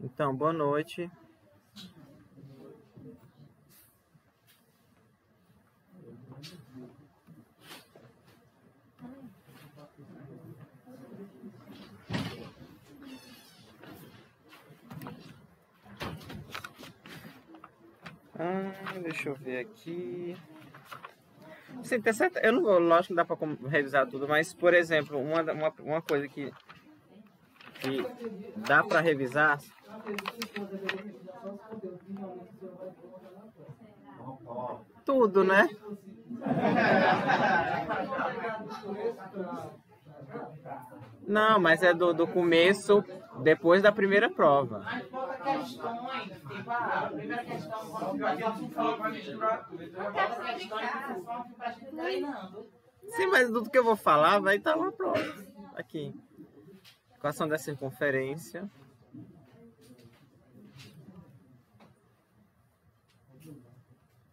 Então, boa noite. Deixa eu ver aqui. Sim, tem certo. Eu não vou, lógico que dá para revisar tudo, mas, por exemplo, uma coisa que dá para revisar. Tudo, né? Não, mas é do começo, depois da primeira prova. Tipo, a primeira questão, vai misturar tudo. Então, a questão pra gente treinando. Sim, mas tudo que eu vou falar vai estar na prova. Aqui. Equação da circunferência.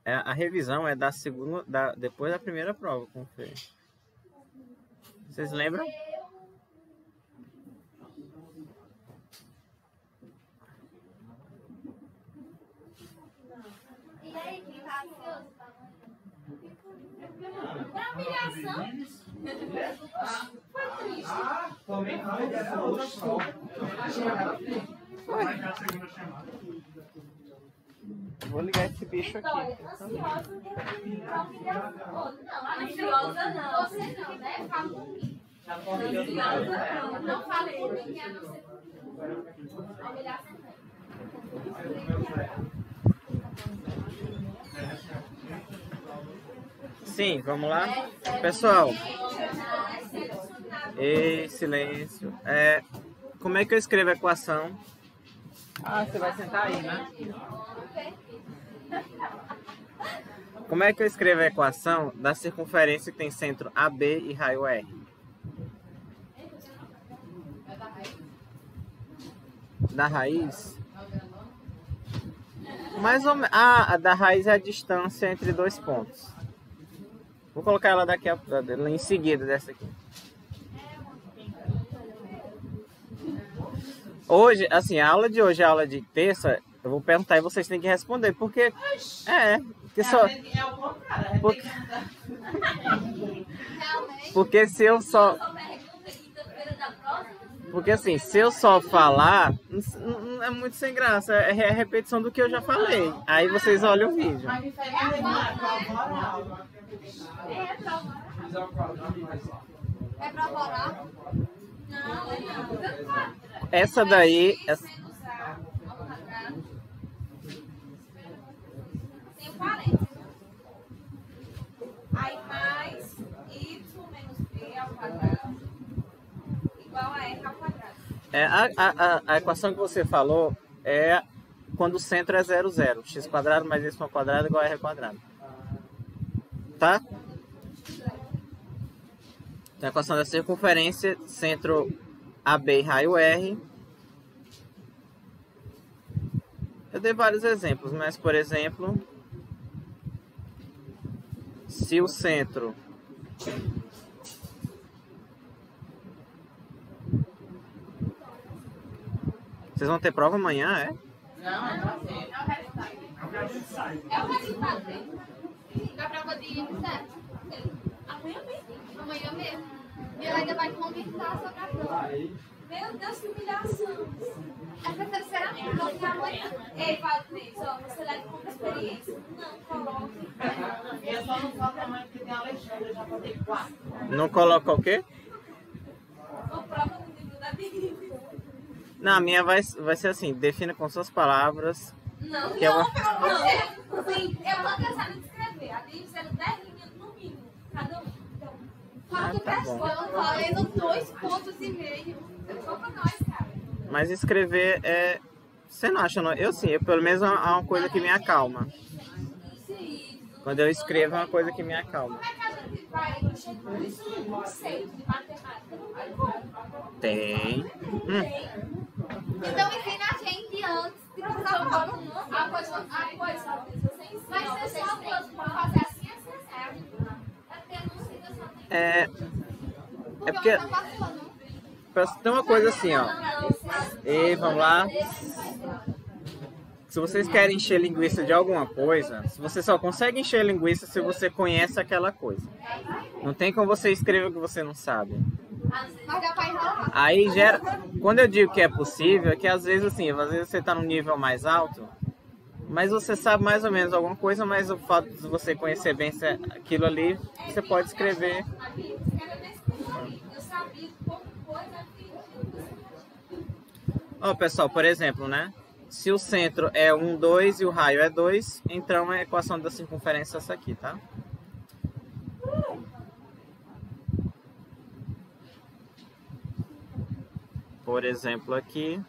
A revisão é da segunda, depois da primeira prova, como foi. Vocês lembram? E aí, quem tá ansioso? Pra humilhação? Foi triste. Também não, era outra prova. Vou ligar esse bicho aqui. Ansiosa pra humilhação. Não, ansiosa não. Você não, né? Fala comigo. Ansiosa não. Não fala por mim que é a não ser a humilhação não. Sim, vamos lá. Pessoal. Ei, silêncio. Como é que eu escrevo a equação? Você vai sentar aí, né? Como é que eu escrevo a equação da circunferência que tem centro AB e raio R? Da raiz? Mais ou menos. A da raiz é a distância entre dois pontos. Vou colocar ela daqui em seguida dessa aqui. Hoje, assim, a aula de hoje, a aula de terça, eu vou perguntar e vocês têm que responder, porque porque só porque se eu só porque assim, se eu só falar, não é muito sem graça, é repetição do que eu já falei. Aí vocês olham o vídeo. É pra orar? Não, é não. Essa daí... Tem 40. Aí mais y menos b ao quadrado igual a r ao quadrado. A equação que você falou é quando o centro é 0, 0. X quadrado mais y ao quadrado igual a r ao quadrado. Tá? Então, a equação da circunferência, centro AB e raio R. Eu dei vários exemplos, mas, por exemplo, se o centro... Vocês vão ter prova amanhã, é? Não, é o resultado. É o resultado dele. Da prova de certo? Amanhã mesmo. Amanhã mesmo. E ela ainda vai comentar sobre a prova. Meu Deus, que humilhação. É pra terceira vez. Amanhã. Ei, Valdir, você leva como experiência. Não, coloque. Eu só não falo pra mãe porque tem a Alexandre, já falei 4. Não coloca o quê? Uma prova no livro da Bíblia. Não, a minha vai ser assim, defina com suas palavras. Não, que não, sim, eu tô cansada de escrever. A Bíblia sendo 10 linhas no mínimo, cada um. Então, falta tá questão, valendo 2,5 pontos. Eu sou pra nós, cara. Mas escrever é... Você não acha, não? Eu sim, pelo menos é uma coisa que me acalma. Sim. Quando eu escrevo é uma coisa que me acalma. Como é que a gente vai chegar nesse conceito de matemática? Não tem como. Tem. Então ensina a gente antes de passar o rolo. A coisa, você ensina. Vai ser só pra fazer assim, assim. É porque não ensina só tem. É porque... Tem uma coisa assim, ó. E vamos lá. Se vocês querem encher linguiça de alguma coisa, você só consegue encher linguiça se você conhece aquela coisa. Não tem como você escrever o que você não sabe. Aí gera. Quando eu digo que é possível, é que às vezes assim, às vezes você está num nível mais alto, mas você sabe mais ou menos alguma coisa, mas o fato de você conhecer bem aquilo ali, você pode escrever. Ó, pessoal, por exemplo, né? Se o centro é 1, 2 e o raio é 2, então a equação da circunferência é essa aqui, tá? Por exemplo, aqui.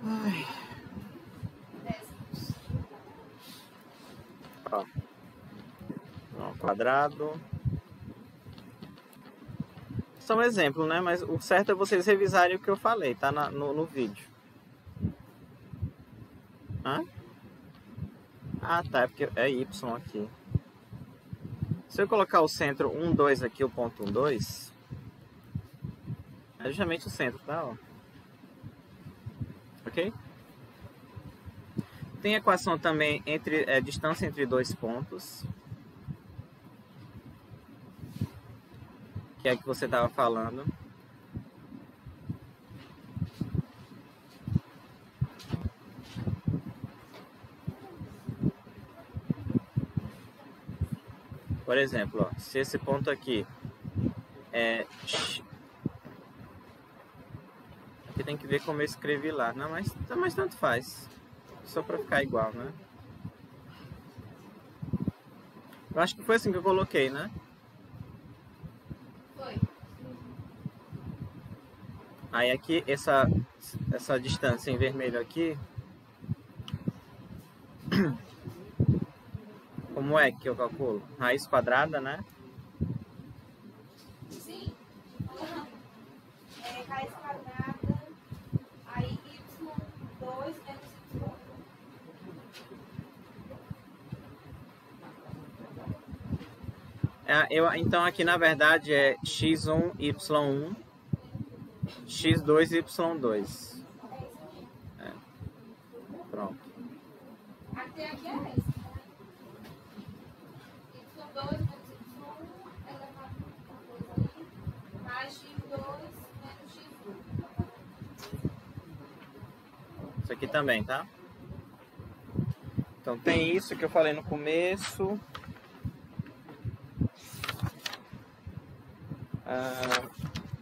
Ai. Ó. Quadrado. São exemplos, né? Mas o certo é vocês revisarem o que eu falei, tá? No vídeo. Hã? Ah, tá. É porque é Y aqui. Se eu colocar o centro 1, 2 aqui, o ponto 1, 2, é justamente o centro, tá? Ó. Ok? Tem equação também entre distância entre dois pontos. Que é a que você estava falando. Por exemplo, ó, se esse ponto aqui é... Aqui tem que ver como eu escrevi lá. Não, mas tanto faz. Só para ficar igual, né? Eu acho que foi assim que eu coloquei, né? Foi. Aí aqui, essa distância em vermelho aqui... Como é que eu calculo? Raiz quadrada, né? Sim. É raiz quadrada, aí y2 menos y. Então aqui na verdade é x1, y1, x2, y2. É. Pronto. Até aqui é esse. Y2 menos y1 elevado a 2 ali, mais x2 menos x1. Isso aqui também, tá? Então tem isso que eu falei no começo.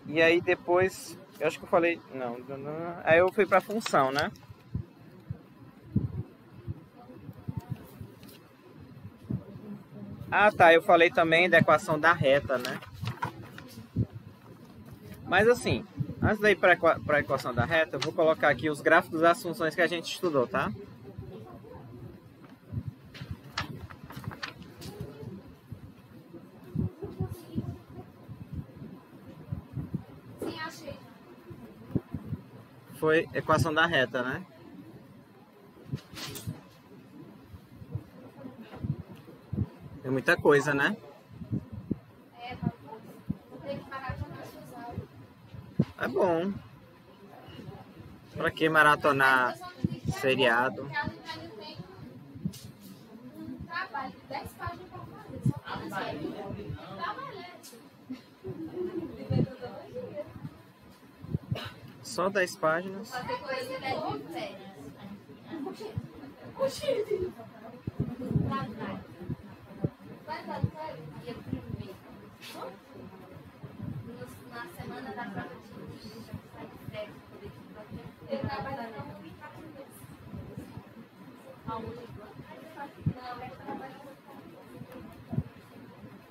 E aí depois, eu acho que eu falei... Não. Aí eu fui pra função, né? Ah, tá. Eu falei também da equação da reta, né? Mas assim, antes de ir para a equação da reta, eu vou colocar aqui os gráficos das funções que a gente estudou, tá? Sim, achei. Foi equação da reta, né? É muita coisa, né? Vou ter que maratonar suas aulas. É bom. Pra que maratonar seriado? Porque a Linélia tem um trabalho de 10 páginas para fazer. Só trabalhante. De metodologia. Só 10 páginas. Fazer coisa de 10 mil férias. Vai dar férias? Dia 1º. Na semana da prova de sai de férias. Eu trabalho não 24 meses. Aonde? Não, eu trabalho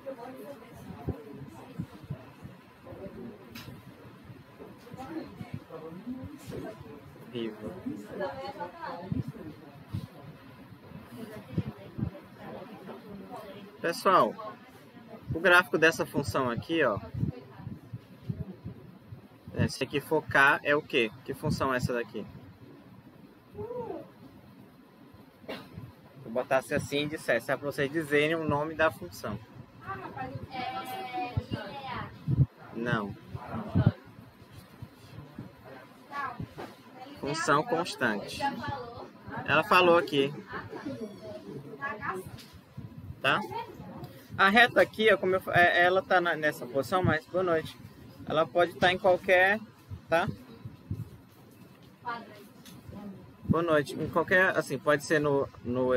eu vou resolver Vivo. Pessoal, o gráfico dessa função aqui, ó. Se aqui focar é o quê? Que função é essa daqui? Vou botar assim e dissesse, é para vocês dizerem o nome da função. é Não. Função constante. Ela falou aqui. Tá? A reta aqui, ó, como ela tá nessa posição, mas boa noite. Ela pode estar em qualquer, tá? Boa noite. Em qualquer, assim, pode ser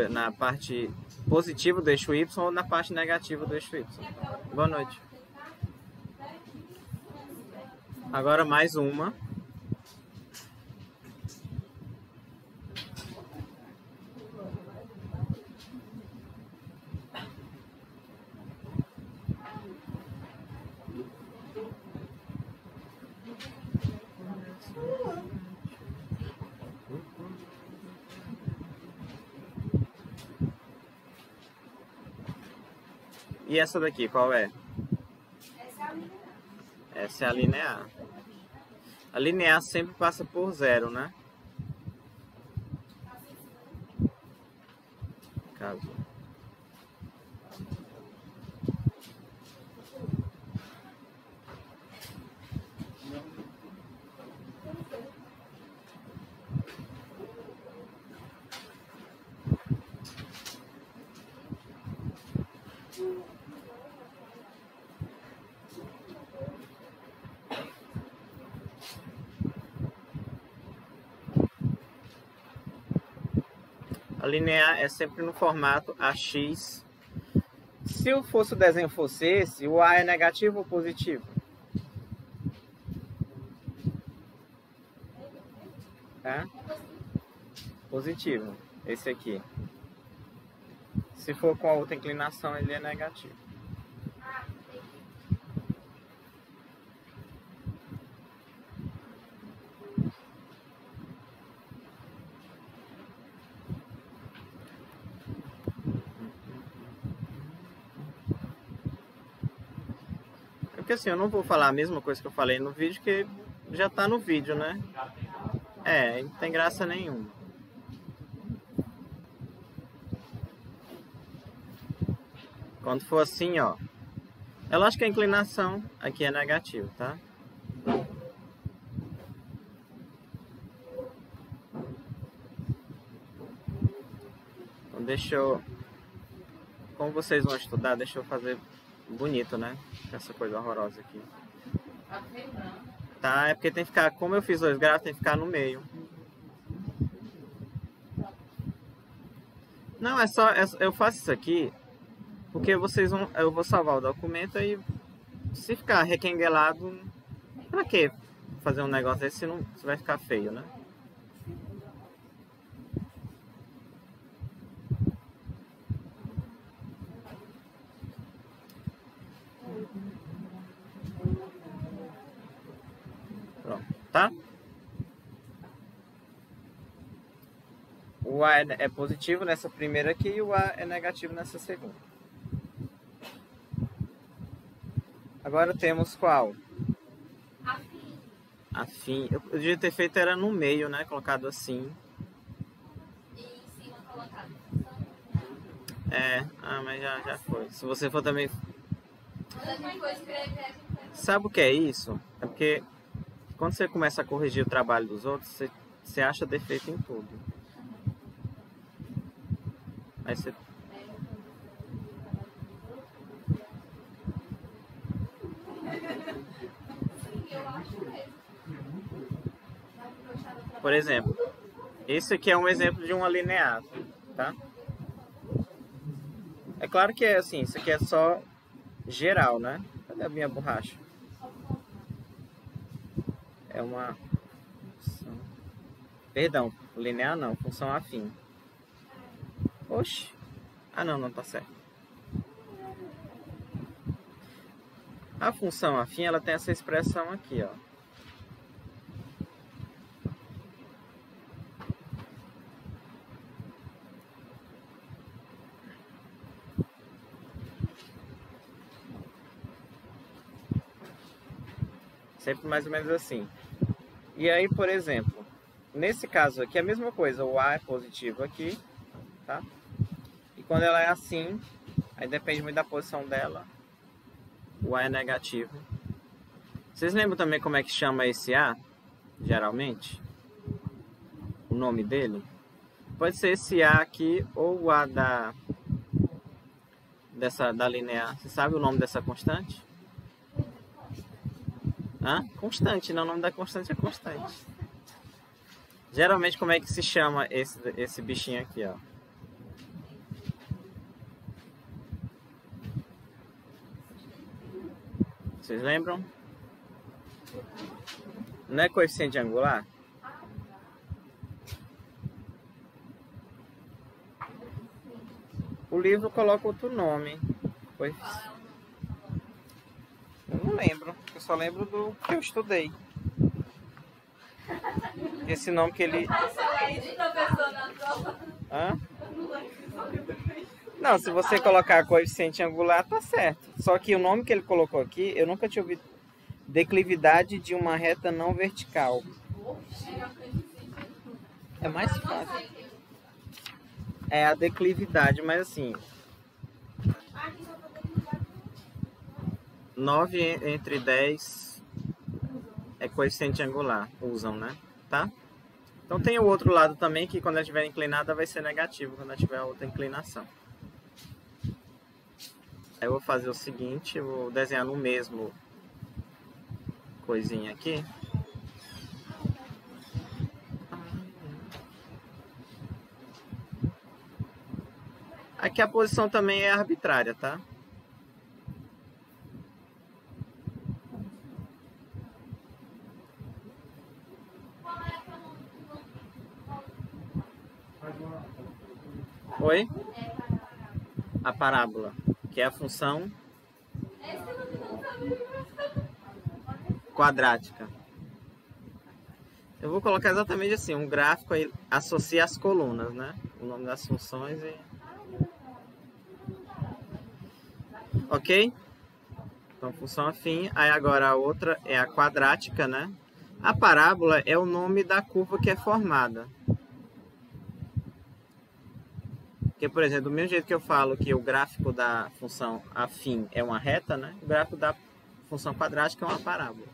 na parte positiva do eixo Y ou na parte negativa do eixo Y. Boa noite. Agora mais uma. E essa daqui, qual é? Essa é a linear. A linear sempre passa por zero, né? Caso. A linear é sempre no formato AX. Se o desenho fosse esse, o A é negativo ou positivo? Tá? Positivo. Esse aqui. Se for com a outra inclinação, ele é negativo. Porque assim, eu não vou falar a mesma coisa que eu falei no vídeo, que já tá no vídeo, né? É, não tem graça nenhuma. Quando for assim, ó. É lógico que a inclinação aqui é negativa, tá? Então deixa eu... Como vocês vão estudar, deixa eu fazer bonito, né? Essa coisa horrorosa aqui. Tá, é porque tem que ficar... Como eu fiz 2 gráficos, tem que ficar no meio. Não, é só... Eu faço isso aqui... Porque vocês vão... Eu vou salvar o documento e... Se ficar requenguelado... Pra que fazer um negócio desse se não vai ficar feio, né? Pronto, tá? O A é positivo nessa primeira aqui e o A é negativo nessa segunda. Agora temos qual? Afim. Afim. Eu devia ter feito era no meio, né? Colocado assim. E em cima colocado. É, mas já foi. Se você for também... Quando a gente for escrever, a gente vai... Sabe o que é isso? É porque quando você começa a corrigir o trabalho dos outros, você acha defeito em tudo. Aí você... Por exemplo, esse aqui é um exemplo de uma linear, tá? É claro que é assim, isso aqui é só geral, né? Cadê a minha borracha? É uma... Perdão, linear não, função afim. Oxi. Ah, não tá certo. A função afim, ela tem essa expressão aqui, ó. Sempre mais ou menos assim. E aí, por exemplo, nesse caso aqui é a mesma coisa. O A é positivo aqui, tá? E quando ela é assim, aí depende muito da posição dela. O A é negativo Vocês lembram também como é que chama esse A, geralmente? O nome dele? Pode ser esse A aqui ou o A da linear. Você sabe o nome dessa constante? Hã? Constante, não, o nome da constante é constante. Geralmente como é que se chama esse bichinho aqui, ó? Vocês lembram? Não é coeficiente angular? O livro coloca outro nome. Eu não lembro. Eu só lembro do que eu estudei. Esse nome que ele... Hã? Não, se você colocar coeficiente angular, tá certo. Só que o nome que ele colocou aqui, eu nunca tinha ouvido. Declividade de uma reta não vertical. É mais fácil. É a declividade, mas assim... 9 entre 10 é coeficiente angular. Usam, né? Tá? Então tem o outro lado também, que quando ela estiver inclinada vai ser negativo, quando ela tiver outra inclinação. Aí eu vou fazer o seguinte, eu vou desenhar no mesmo coisinha aqui. Aqui a posição também é arbitrária, tá? Oi? A parábola, que é a função quadrática. Eu vou colocar exatamente assim, um gráfico aí associa as colunas, né? O nome das funções e... Ok? Então, função afim. Aí agora a outra é a quadrática, né? A parábola é o nome da curva que é formada. Porque, por exemplo, do mesmo jeito que eu falo que o gráfico da função afim é uma reta, né? O gráfico da função quadrática é uma parábola.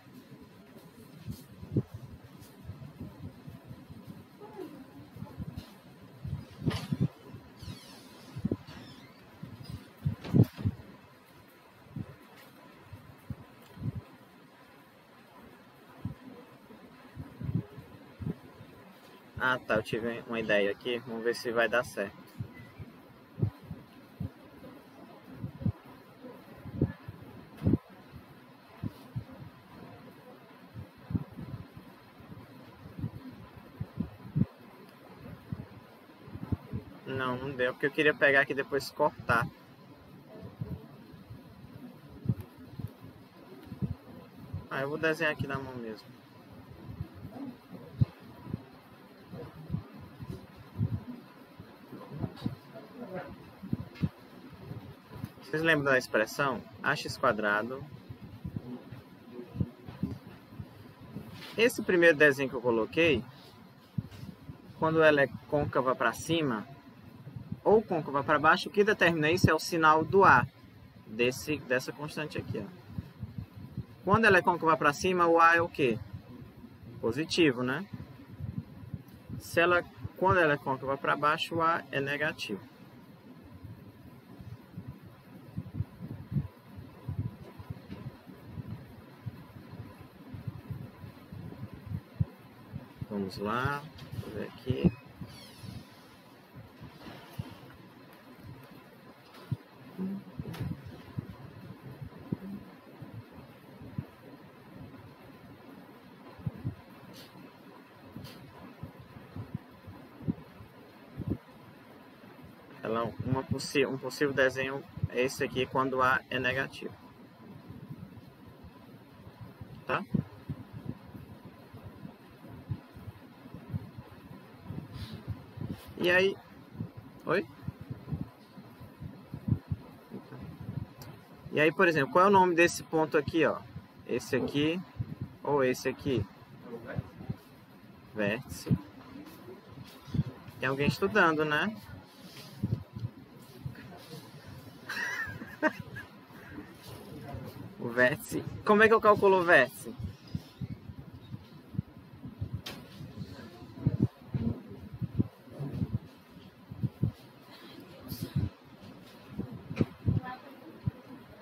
Ah, tá. Eu tive uma ideia aqui. Vamos ver se vai dar certo. Não, não deu, porque eu queria pegar aqui e depois cortar. Ah, eu vou desenhar aqui na mão mesmo. Vocês lembram da expressão? Ax quadrado. Esse primeiro desenho que eu coloquei, quando ela é côncava para cima ou côncava para baixo, o que determina isso é o sinal do A, dessa constante aqui, ó. Quando ela é côncava para cima, o A é o quê? Positivo, né? Quando ela é côncava para baixo, o A é negativo. Vamos lá, vou ver aqui. Um possível desenho é esse aqui quando A é negativo. Tá? E aí... Oi? E aí, por exemplo, qual é o nome desse ponto aqui, ó? Esse aqui ou esse aqui? Vértice. Tem alguém estudando, né? O vértice. Como é que eu calculo o vértice?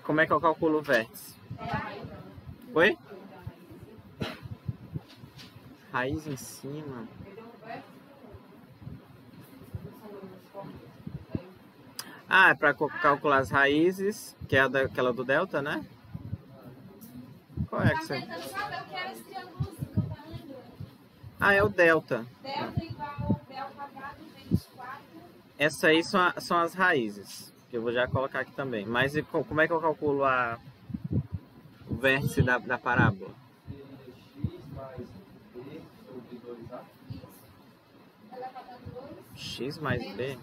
Como é que eu calculo o vértice? Oi? Raiz em cima. Ah, é para calcular as raízes, que é aquela do delta, né? Qual é que você... tentando saber o que era esse triângulo que eu tava lembrando. Ah, é o delta. Delta igual B ao quadrado vezes 4. Essas aí são as raízes, que eu vou já colocar aqui também. Mas como é que eu calculo o vértice da parábola? X mais B.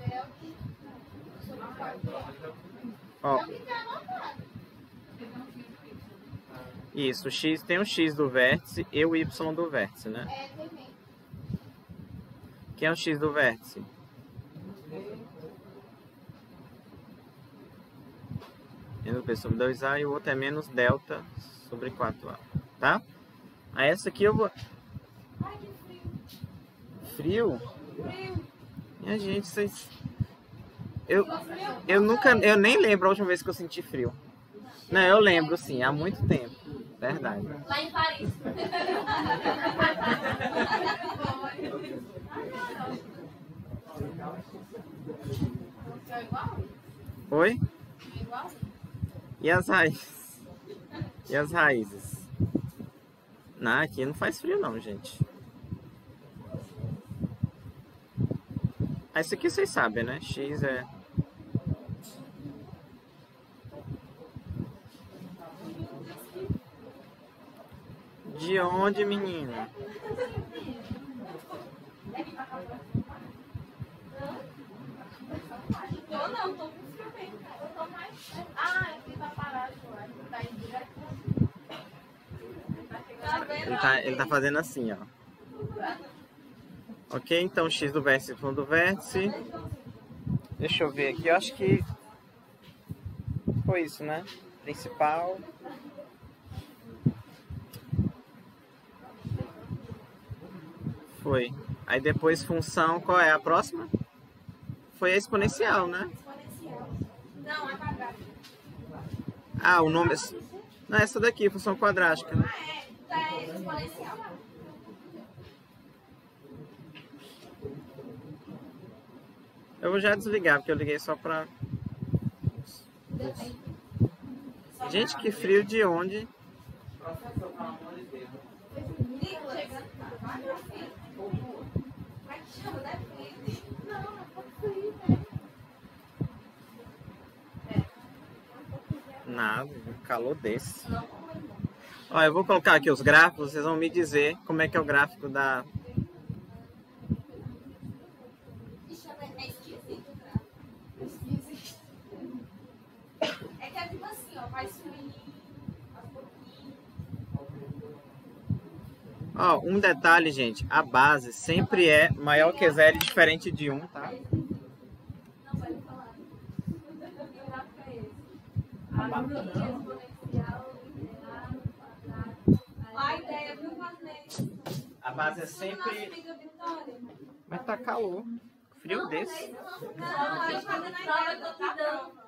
Ó. Isso, X tem o X do vértice e o Y do vértice, né? É, também. Quem é o X do vértice? Menos B sobre 2A e o outro é menos delta sobre 4A, tá? Aí essa aqui eu vou... Ai, que frio. Frio? Frio. Minha gente, vocês... Eu nem lembro a última vez que eu senti frio. Não, eu lembro sim, há muito tempo. Verdade. Lá em Paris. É igual? Oi? É igual? E as raízes? E as raízes? Não, aqui não faz frio não, gente. Isso aqui vocês sabem, né? X é... De onde, menina? Eu não, tô com frio mesmo. Eu tô mais... Ah, é que tá parado, eu acho. Tá indo direto. Tá vendo? Ele tá fazendo assim, ó. Ok, então X do vértice, Y do vértice. Deixa eu ver aqui, eu acho que foi isso, né? Principal. Foi. Aí depois função, qual é a próxima? Foi a exponencial, né? Exponencial. Não, a quadrada. Ah, o nome... Não, essa daqui, função quadrática, né? Ah, é exponencial. Eu vou já desligar, porque eu liguei só pra... Gente, que frio de onde? Nada, um calor desse. Ó, eu vou colocar aqui os gráficos, vocês vão me dizer como é que é o gráfico da... É que é tipo assim, ó, vai subir aos pouquinhos. Ó, um detalhe, gente, a base sempre é maior que 0 e diferente de 1, tá? Não vai falar. O gráfico é esse. Exponencial, linear, quadrado. A ideia, viu, Marlene? A base é sempre... Mas tá calor. Frio desse. Não, a gente fazendo a ideia, eu tô te dando.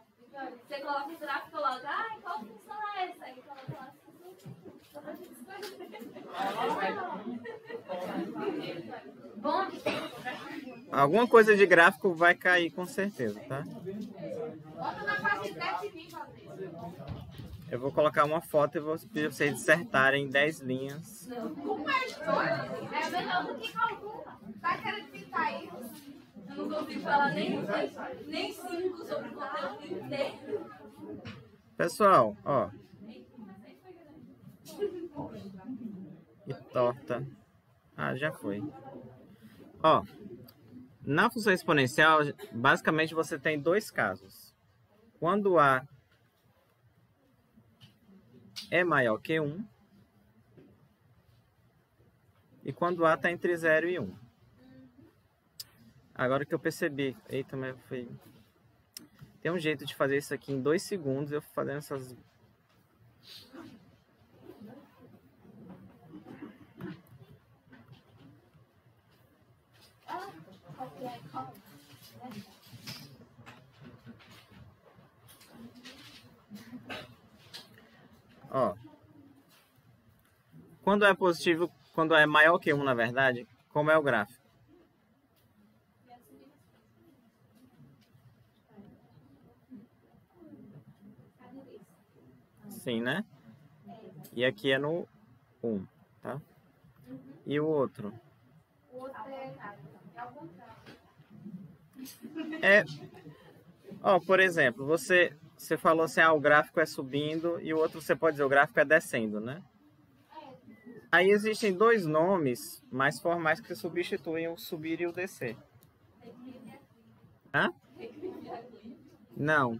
Você coloca o gráfico e coloca, ai, qual função é essa? Aí coloca lá, só pra gente escolher. Bom, Alguma coisa de gráfico vai cair com certeza, tá? bota na faixa de 10 de mim, Patrícia. Eu vou colocar uma foto e vou pedir vocês dissertarem em 10 linhas. Como é história? É melhor do que calcula. Tá querendo pintar isso? Eu não consigo falar nem 5 sobre o conteúdo inteiro. Pessoal, ó. Que torta. Ah, já foi. Ó. Na função exponencial, basicamente você tem dois casos. Quando A é maior que 1 e quando A está entre 0 e 1. Agora que eu percebi, eita, mas foi... Tem um jeito de fazer isso aqui em 2 segundos, eu fazendo essas Ó. Quando é positivo, quando é maior que 1, na verdade, como é o gráfico? Sim, né? E aqui é no 1, tá? E o outro? O outro é ao contrário. Ó, por exemplo, você falou assim, o gráfico é subindo e o outro você pode dizer, o gráfico é descendo, né? Aí existem dois nomes mais formais que substituem o subir e o descer. Hã? Não.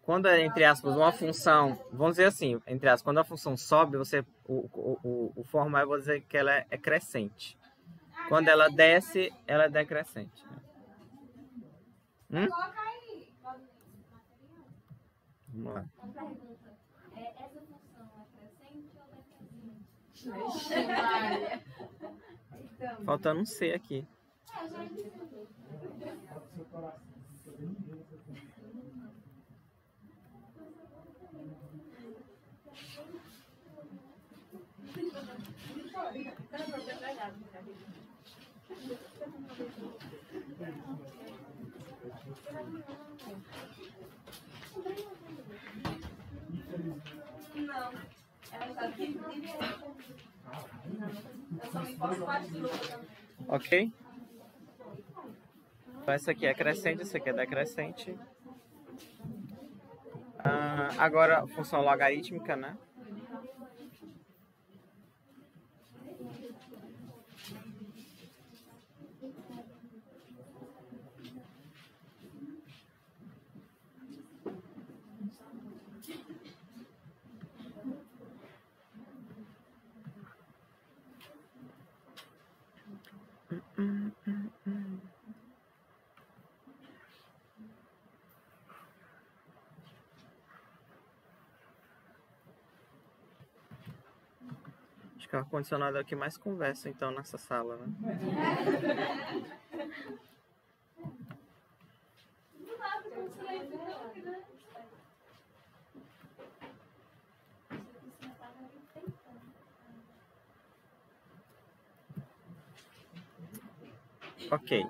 Quando é, entre aspas, uma função, vamos dizer assim, entre aspas, quando a função sobe, o formal, eu vou dizer que ela é crescente. Quando ela desce, ela é decrescente. Coloca aí. Vamos lá. Uma pergunta. Essa função é crescente ou decrescente? Faltando um C aqui. Eu já disse. Não. Ela está aqui. Eu só me posso partir. Ok? Então, essa aqui é crescente, essa aqui é decrescente. Agora, função logarítmica, né? Acho que o ar-condicionado é o que mais conversa, então, nessa sala, né? Ok.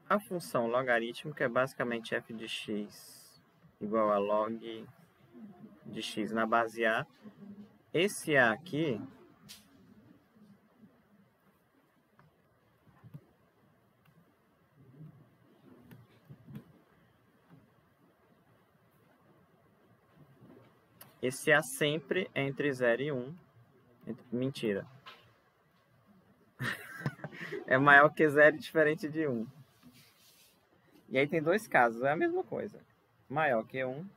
A função logarítmica é basicamente f de x igual a log de x na base A. Esse A aqui esse A sempre é entre 0 e 1. Mentira. É maior que 0 e diferente de 1. E aí tem dois casos, é a mesma coisa. Maior que 1.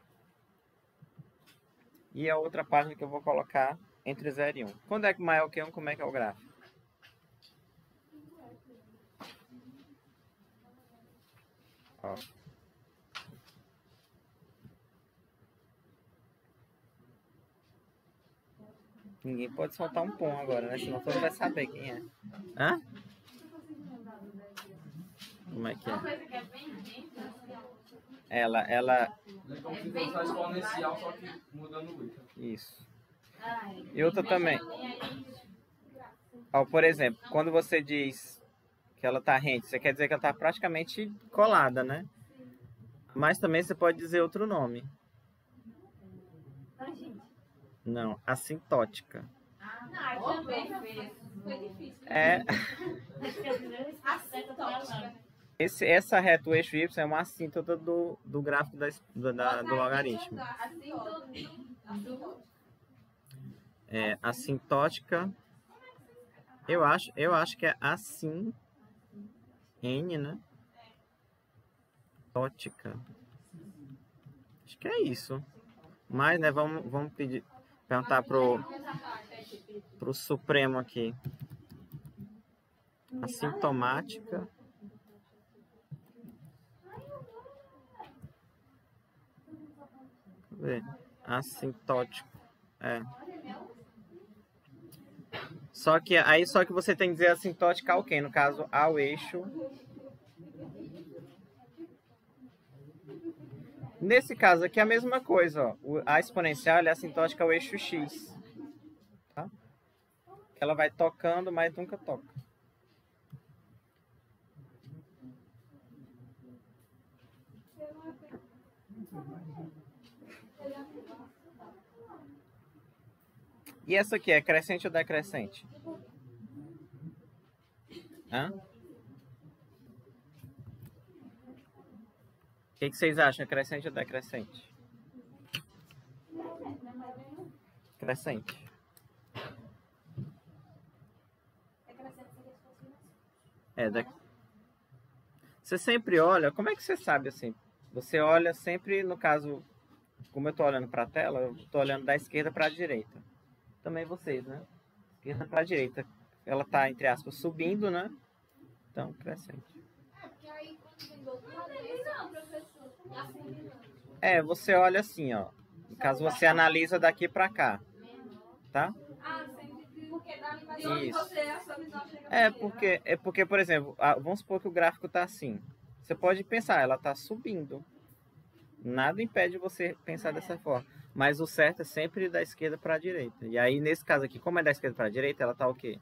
E a outra página que eu vou colocar entre 0 e 1. Quando é que maior que 1, como é que é o gráfico? Ó. Ninguém pode soltar um pom agora, né? Senão todo mundo vai saber quem é. Hã? Como é que é? Ela... É como se fosse a exponencial, só que mudando o eixo. Isso. E outra também. Ó, por exemplo, quando você diz que ela tá rente, você quer dizer que ela tá praticamente colada, né? Mas também você pode dizer outro nome. Não, assintótica. Foi difícil. É. Essa reta, o eixo Y, é uma assíntota do gráfico do logaritmo. É, assintótica. Eu acho que é assim. N, né? Tótica. Acho que é isso. Mas, né, vamos perguntar pro Supremo aqui. Assintomática. Deixa eu ver. Assintótico. É. Só que você tem que dizer assintótica ao quê? No caso, ao eixo Nesse caso aqui é a mesma coisa, ó. A exponencial é assintótica ao eixo x. Tá? Ela vai tocando, mas nunca toca. E essa aqui é crescente ou decrescente? Hã? O que vocês acham? Crescente ou decrescente? Crescente. Você sempre olha, como é que você sabe assim? Você olha sempre, no caso, como eu estou olhando para a tela, eu estou olhando da esquerda para a direita. Também vocês, né? Esquerda para a direita. Ela está, entre aspas, subindo, né? Então, crescente. Porque aí quando vem do outro lado, você olha assim, ó. No caso, você analisa daqui para cá. Tá? porque dali vai onde você a sua visão chega. Porque, por exemplo, vamos supor que o gráfico está assim. Você pode pensar, ela está subindo. Nada impede você pensar dessa forma. Mas o certo é sempre da esquerda para a direita. E aí, nesse caso aqui, como é da esquerda para a direita, ela está o quê?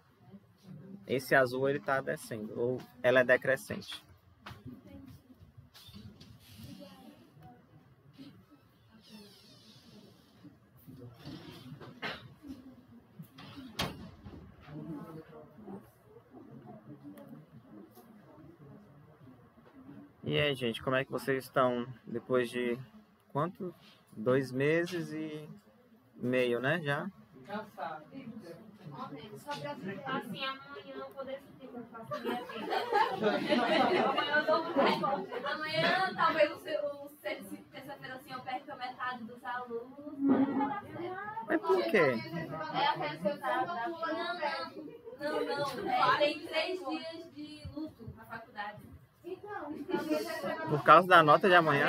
Esse azul, ele está descendo. Ou ela é decrescente. E aí, gente, como é que vocês estão depois de quanto? 2 meses e meio, né? Já? Cansado. Assim, amanhã eu poder sentir como faço minha vida. Amanhã eu dou um resposta. Amanhã talvez o terça-feira assim eu perca metade dos alunos. Mas por quê? É aquele seu Não. Tem 3 dias de luto na faculdade. Por causa da nota de amanhã?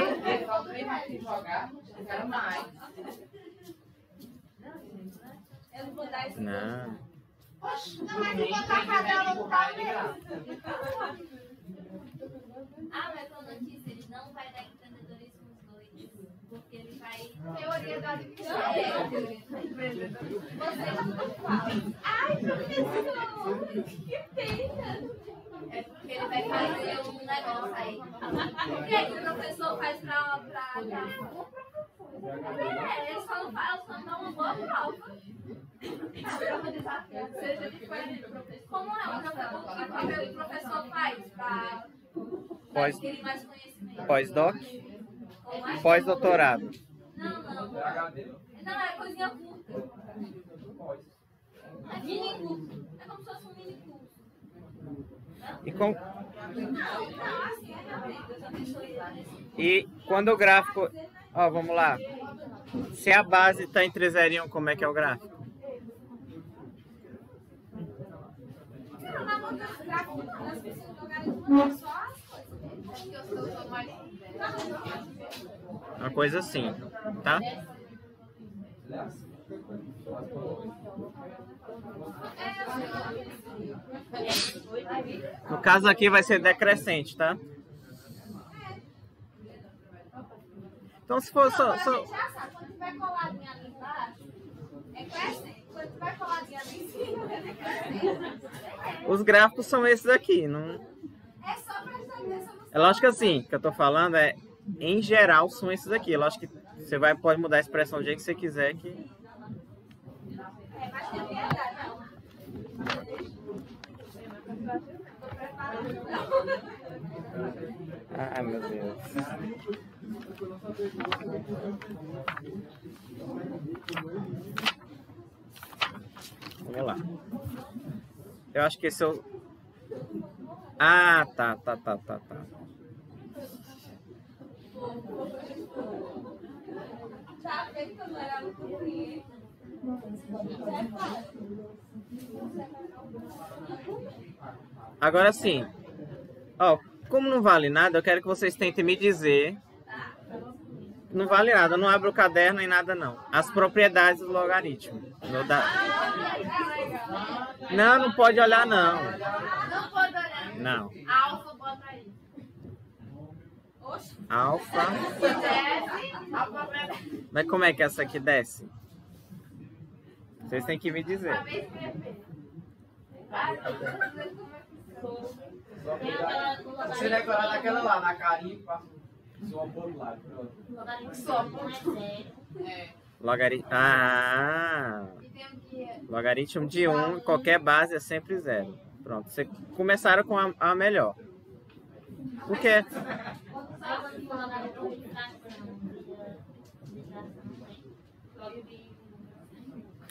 Eu não vou dar isso. Não. Não, mas enquanto a cadela não tá mesmo. Mas a notícia, ele não vai dar empreendedorismo 2. Porque ele vai... Teoria da Você não fala. Ai, professor! Que pena! É porque ele vai fazer um negócio aí. O que é que o professor faz pra... Eles só não dão uma boa prova. Como é o que o professor faz para adquirir mais conhecimento? Pós-doc? Pós-doutorado? Não, é coisinha curta. É mini curso. É como se fosse um mini curso. E quando o gráfico... Ó, vamos lá. Se a base está entre 0 e 1, como é que é o gráfico? Uma coisa assim, tá? No caso aqui vai ser decrescente, tá? Então se for só... Quando tiver coladinha ali embaixo, é crescente. Quando tiver coladinha ali em cima, é decrescente. Os gráficos são esses aqui, não... É só prestar atenção. É lógico que assim, o que eu tô falando é, em geral, são esses aqui. É lógico que você pode mudar a expressão do jeito que você quiser que... Mas tem piedade, não. Ai, meu Deus. Vamos lá. Eu acho que esse é o... Ah, tá. Agora sim. Ó, como não vale nada, eu quero que vocês tentem me dizer. Não vale nada, não abre o caderno nem nada não. As propriedades do logaritmo. Não pode olhar não. Não pode olhar. Não. Alfa, bota aí. Oxe. Alfa. Desce, alfa vai descer. Mas como é que essa aqui desce? Vocês têm que me dizer. Saber escrever. Você decorar daquela lá, na carinha e passa só por lado. Pronto. Só é. Logaritmo de 1, qualquer base é sempre 0. Pronto, vocês começaram com a melhor. Por quê?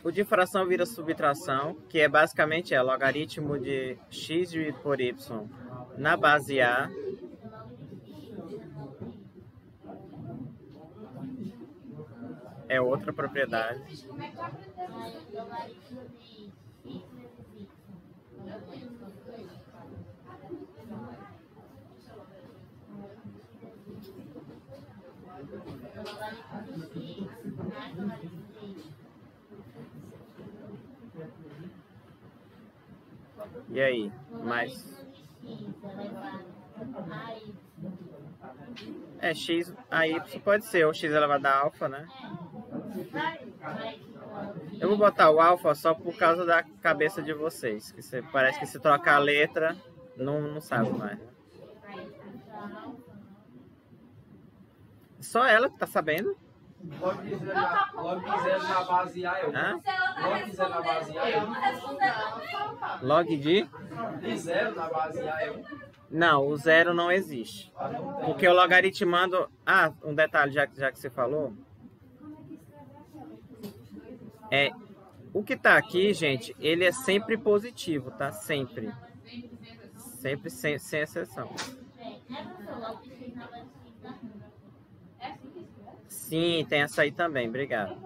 O de fração vira subtração, que é basicamente logaritmo de x por y na base A. É outra propriedade. E aí? Mais? É x a y pode ser, ou x elevado a alfa, né? Eu vou botar o alfa só por causa da cabeça de vocês. Que você, parece que se trocar a letra, não sabe mais. Só ela que tá sabendo? Logo de zero na base A é 1. Hã? Logo de zero na base A é 1. Log de? De zero na base A é 1. Não, o zero não existe. Porque o logaritmando... Ah, um detalhe já que você falou. O que tá aqui, gente, ele é sempre positivo, tá? Sempre. Sempre, sem exceção. Sim, tem essa aí também, obrigado.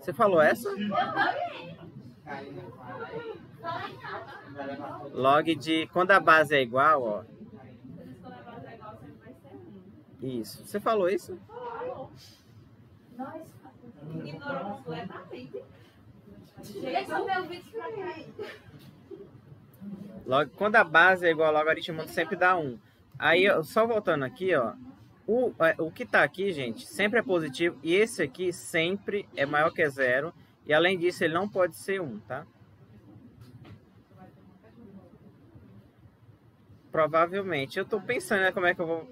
Você falou essa? Log de... Quando a base é igual, ó. Isso. Você falou isso? Ignorou completamente. Deixa eu ver o vídeo pra cá. Quando a base é igual ao logaritmo, sempre dá 1. Aí, só voltando aqui, ó. O que tá aqui, gente, sempre é positivo. E esse aqui sempre é maior que 0. E além disso, ele não pode ser 1, tá? Provavelmente. Eu tô pensando, né, como é que eu vou...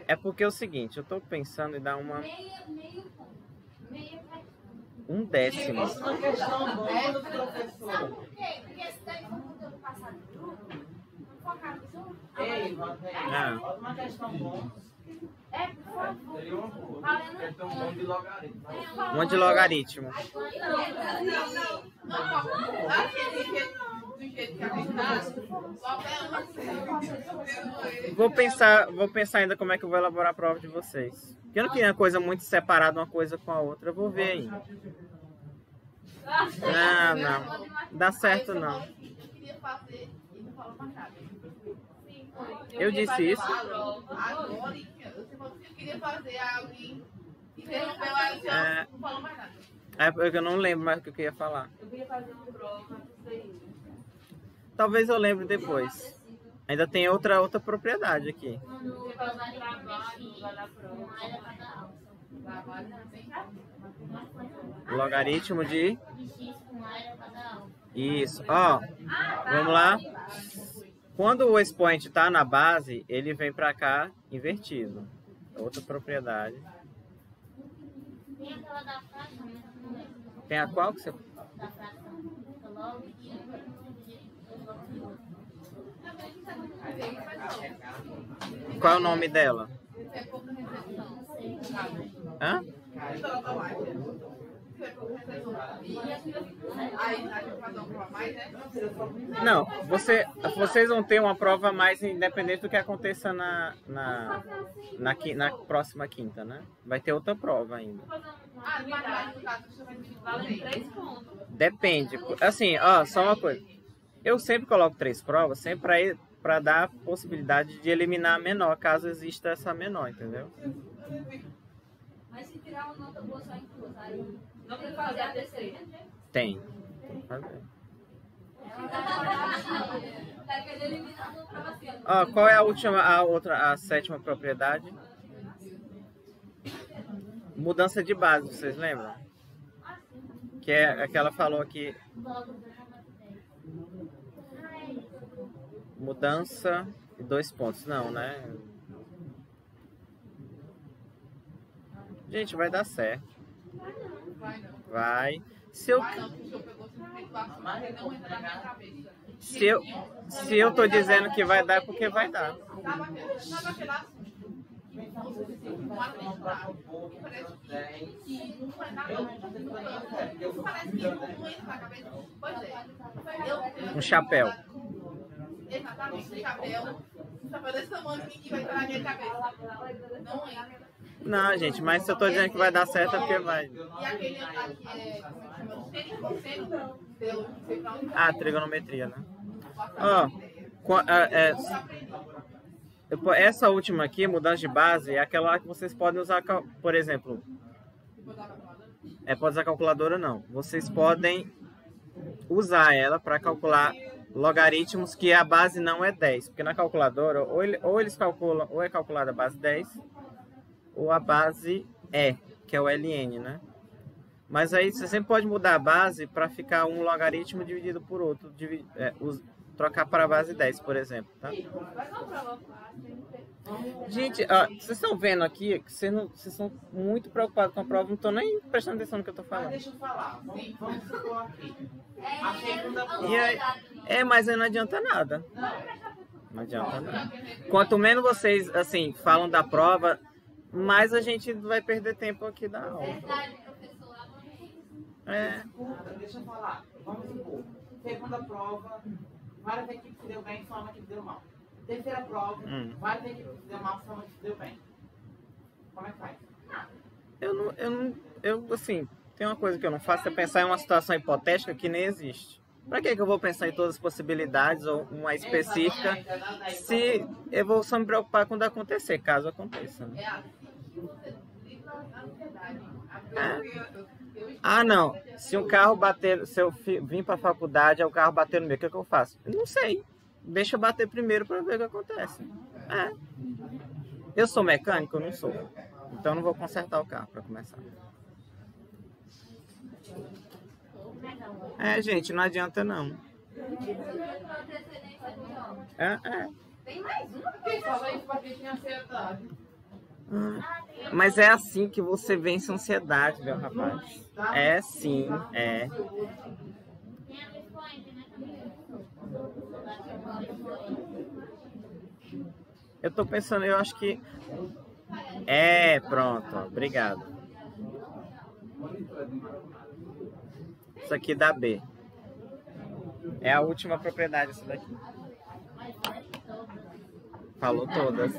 É porque é o seguinte, eu tô pensando em dar uma... Um décimo. Uma questão boa do professor. Sabe por quê? Porque esse daí foi o conteúdo passado do grupo. Não focaram junto. Ei, bota uma questão boa. É, por favor. Seria uma boa. É tão bom de logaritmo. Uma de logaritmo. Do jeito que a gente tá, Vou pensar ainda como é que eu vou elaborar a prova de vocês. Porque eu não queria uma coisa muito separada uma coisa com a outra. Eu vou ver ainda. Não. Dá certo não. Eu queria fazer e não falou mais nada. Eu disse isso. Agora, você falou que eu queria fazer algo e interrompeu, aí você não falou mais nada. É porque eu não lembro mais o que eu queria falar. Eu queria fazer uma prova, Talvez eu lembre depois. Ainda tem outra propriedade aqui. Logaritmo de... Isso. Ó, vamos lá. Quando o expoente está na base, ele vem para cá invertido. Outra propriedade. Tem a qual que você... Qual é o nome dela? Hã? Não, vocês vão ter uma prova mais independente do que aconteça na próxima quinta, né? Vai ter outra prova ainda. Depende. Assim, ó, só uma coisa. Eu sempre coloco 3 provas, sempre para dar a possibilidade de eliminar a menor, caso exista essa menor, entendeu? Mas se tirar uma nota boa só em duas, aí não tem que fazer a terceira. Tem que fazer. Ó, qual é a última, a sétima propriedade? Mudança de base, vocês lembram? Que é a que ela falou aqui. Mudança e 2 pontos. Não, né? Gente, vai dar certo. Vai. Se eu tô dizendo que vai dar, é porque vai dar. Um chapéu. Exatamente, um chapéu desse tamanho, ninguém vai entrar na minha cabeça. Não entra. Não, gente, mas se eu tô dizendo que vai dar certo é porque vai. E aquele lá que é, como é que chama? Ah, trigonometria, né? Ó, essa última aqui, mudança de base, é aquela lá que vocês podem usar, por exemplo. Pode usar calculadora não. Vocês podem usar ela para calcular logaritmos que a base não é 10. Porque na calculadora, ou eles calculam, ou é calculada a base 10, ou a base que é o ln, né? Mas aí você sempre pode mudar a base para ficar um logaritmo dividido por outro, trocar para a base 10, por exemplo, tá? Gente, ó, vocês estão vendo aqui que vocês estão muito preocupados com a prova, não estão nem prestando atenção no que eu estou falando. Deixa eu falar, vamos supor aqui. A segunda prova. Mas aí não adianta nada. Não adianta nada. Quanto menos vocês, assim, falam da prova, mais a gente vai perder tempo aqui da aula. Deixa eu falar, vamos supor. Segunda prova, várias equipes se deu bem, só uma equipe deu mal. Terceira prova, várias equipes se deu mal, só uma equipe deu bem. Como é que faz? Eu assim, tem uma coisa que eu não faço, é pensar em uma situação hipotética que nem existe. Pra que eu vou pensar em todas as possibilidades ou uma específica se eu vou só me preocupar quando acontecer, caso aconteça, né? Ah, não. Se um carro bater, se eu vim para a faculdade, o carro bater no meu, o que eu faço? Eu não sei. Deixa eu bater primeiro para ver o que acontece. Eu sou mecânico? Eu não sou. Então eu não vou consertar o carro para começar. Gente, não adianta não. Tem mais uma? Quem fala isso pra quem tem ansiedade? Mas é assim que você vence a ansiedade, meu rapaz. É sim, é. Eu tô pensando, eu acho que... pronto, obrigado. Isso aqui dá B. É a última propriedade essa daqui. Falou todas.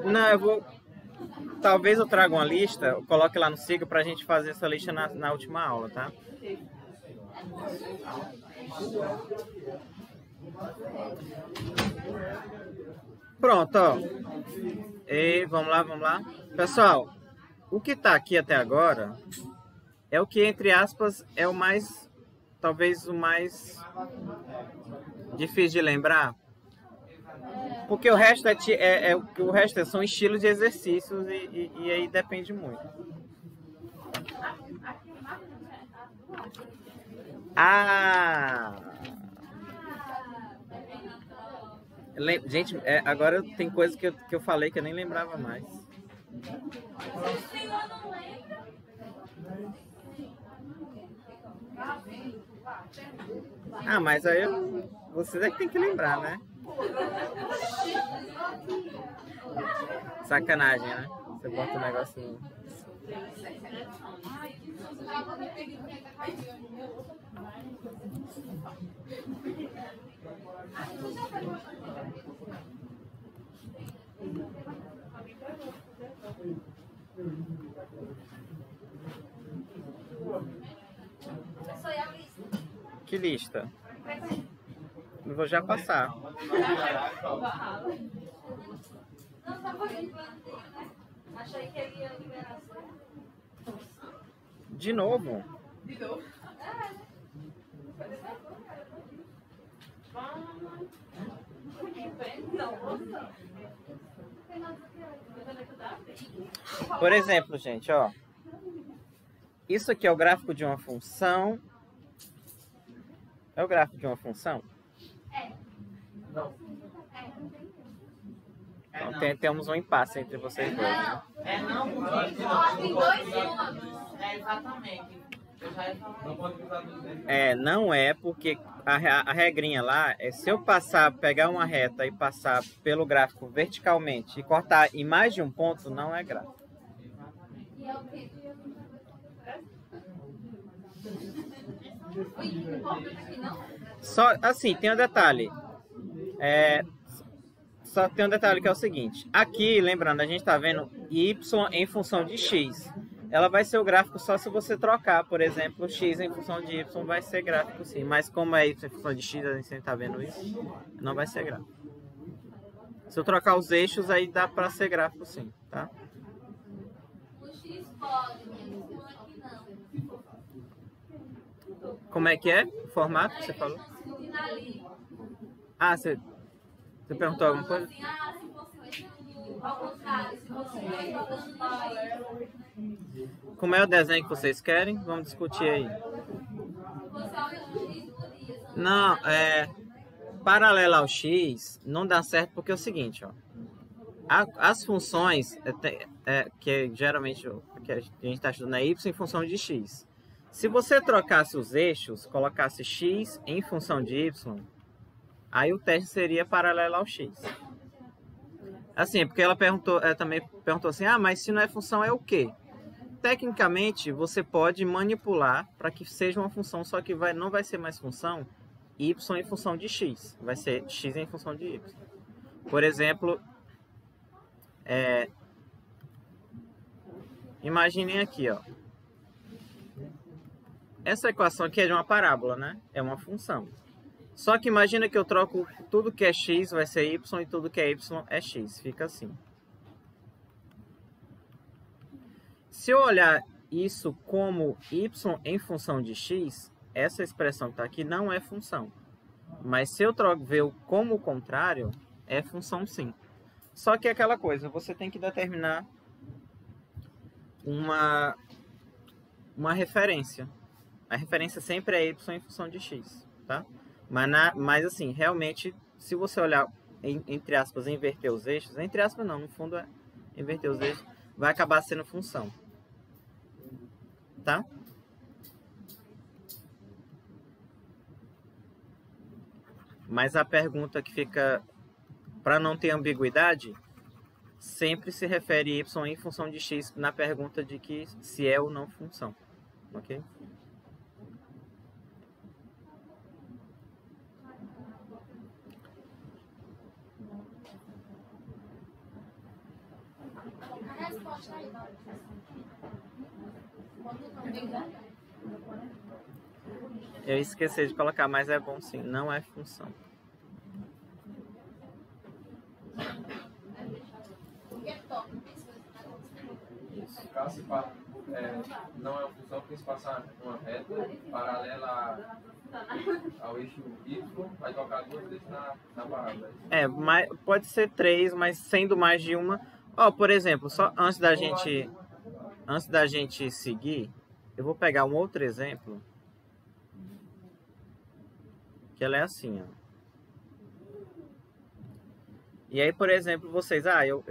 Não, eu vou... Talvez eu traga uma lista, eu coloque lá no Siga pra gente fazer essa lista na última aula, tá? Pronto, ó. E vamos lá. Pessoal, o que tá aqui até agora é o que, entre aspas, é o mais... Talvez o mais difícil de lembrar. Porque o resto o resto são estilos de exercícios e aí depende muito. Gente, agora tem coisa que eu falei que eu nem lembrava mais. Mas aí vocês é que tem que lembrar, né? Sacanagem, né? Você bota um negocinho. Que lista? Eu vou já passar. Não, tá fazendo plantinha, né? Achei que ele ia liberar só. De novo? De novo. Por exemplo, gente, ó. Isso aqui é o gráfico de uma função. É o gráfico de uma função? Não. Então temos um impasse entre vocês dois. Né? Não, porque Ó, tem dois nomes. Exatamente. Eu já ia falar. Não pode usar dos dedos. Não é porque a regrinha lá é se eu pegar uma reta e passar pelo gráfico verticalmente e cortar em mais de um ponto, não é gráfico. E é o quê? Oi, não importa aqui, não? Só, assim, tem um detalhe. Só tem um detalhe que é o seguinte. Aqui, lembrando, a gente está vendo y em função de x. Ela vai ser o gráfico só se você trocar, por exemplo, x em função de y vai ser gráfico sim. Mas como é y em função de x, a gente está vendo isso, não vai ser gráfico. Se eu trocar os eixos, aí dá para ser gráfico sim, tá? O X pode, mas o aqui não. Como é que é o formato que você falou? Ah, você perguntou alguma coisa? Assim, se fosse ao contrário, se fosse jogando mais. Como é o desenho que vocês querem? Vamos discutir aí. Não, paralelo ao x não dá certo porque é o seguinte, ó. As funções que geralmente que a gente está estudando é y em função de x. Se você trocasse os eixos, colocasse x em função de y, aí o teste seria paralelo ao x. Assim, porque ela também perguntou assim, mas se não é função é o quê? Tecnicamente, você pode manipular para que seja uma função, só que não vai ser mais função y em função de x. Vai ser x em função de y. Por exemplo, imaginem aqui, ó. Essa equação aqui é de uma parábola, né? É uma função. Só que imagina que eu troco tudo que é x vai ser y e tudo que é y é x. Fica assim. Se eu olhar isso como y em função de x, essa expressão que está aqui não é função. Mas se eu ver como o contrário, é função sim. Só que é aquela coisa, você tem que determinar uma referência. A referência sempre é y em função de x, tá? Mas assim, realmente, se você olhar, entre aspas, inverter os eixos, entre aspas não, no fundo é inverter os eixos, vai acabar sendo função. Tá? Mas a pergunta que fica, para não ter ambiguidade, sempre se refere y em função de x na pergunta de que se é ou não função. Ok? A resposta aí. Eu esqueci de colocar, mas é bom sim. Não é função. Isso. Não é uma função porque se passar uma reta paralela ao eixo y, vai tocar duas vezes na parábola. Mas pode ser 3, mas sendo mais de uma. Por exemplo, só antes da gente seguir, eu vou pegar um outro exemplo. Que ela é assim, ó. E aí, por exemplo, vocês, eu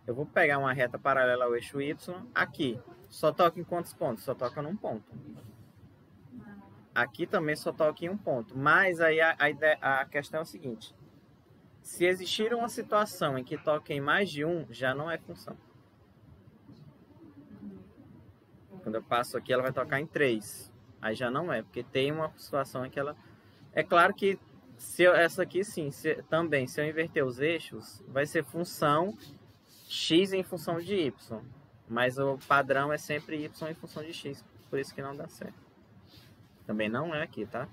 vou pegar uma reta paralela ao eixo y aqui. Só toca em quantos pontos? Só toca num ponto. Aqui também só toca em um ponto. Mas aí a questão é o seguinte. Se existir uma situação em que toca em mais de um, já não é função. Quando eu passo aqui, ela vai tocar em 3. Aí já não é, porque tem uma situação em que ela... É claro que essa aqui sim, também, se eu inverter os eixos, vai ser função x em função de y. Mas o padrão é sempre y em função de x, por isso que não dá certo. Também não é aqui, tá?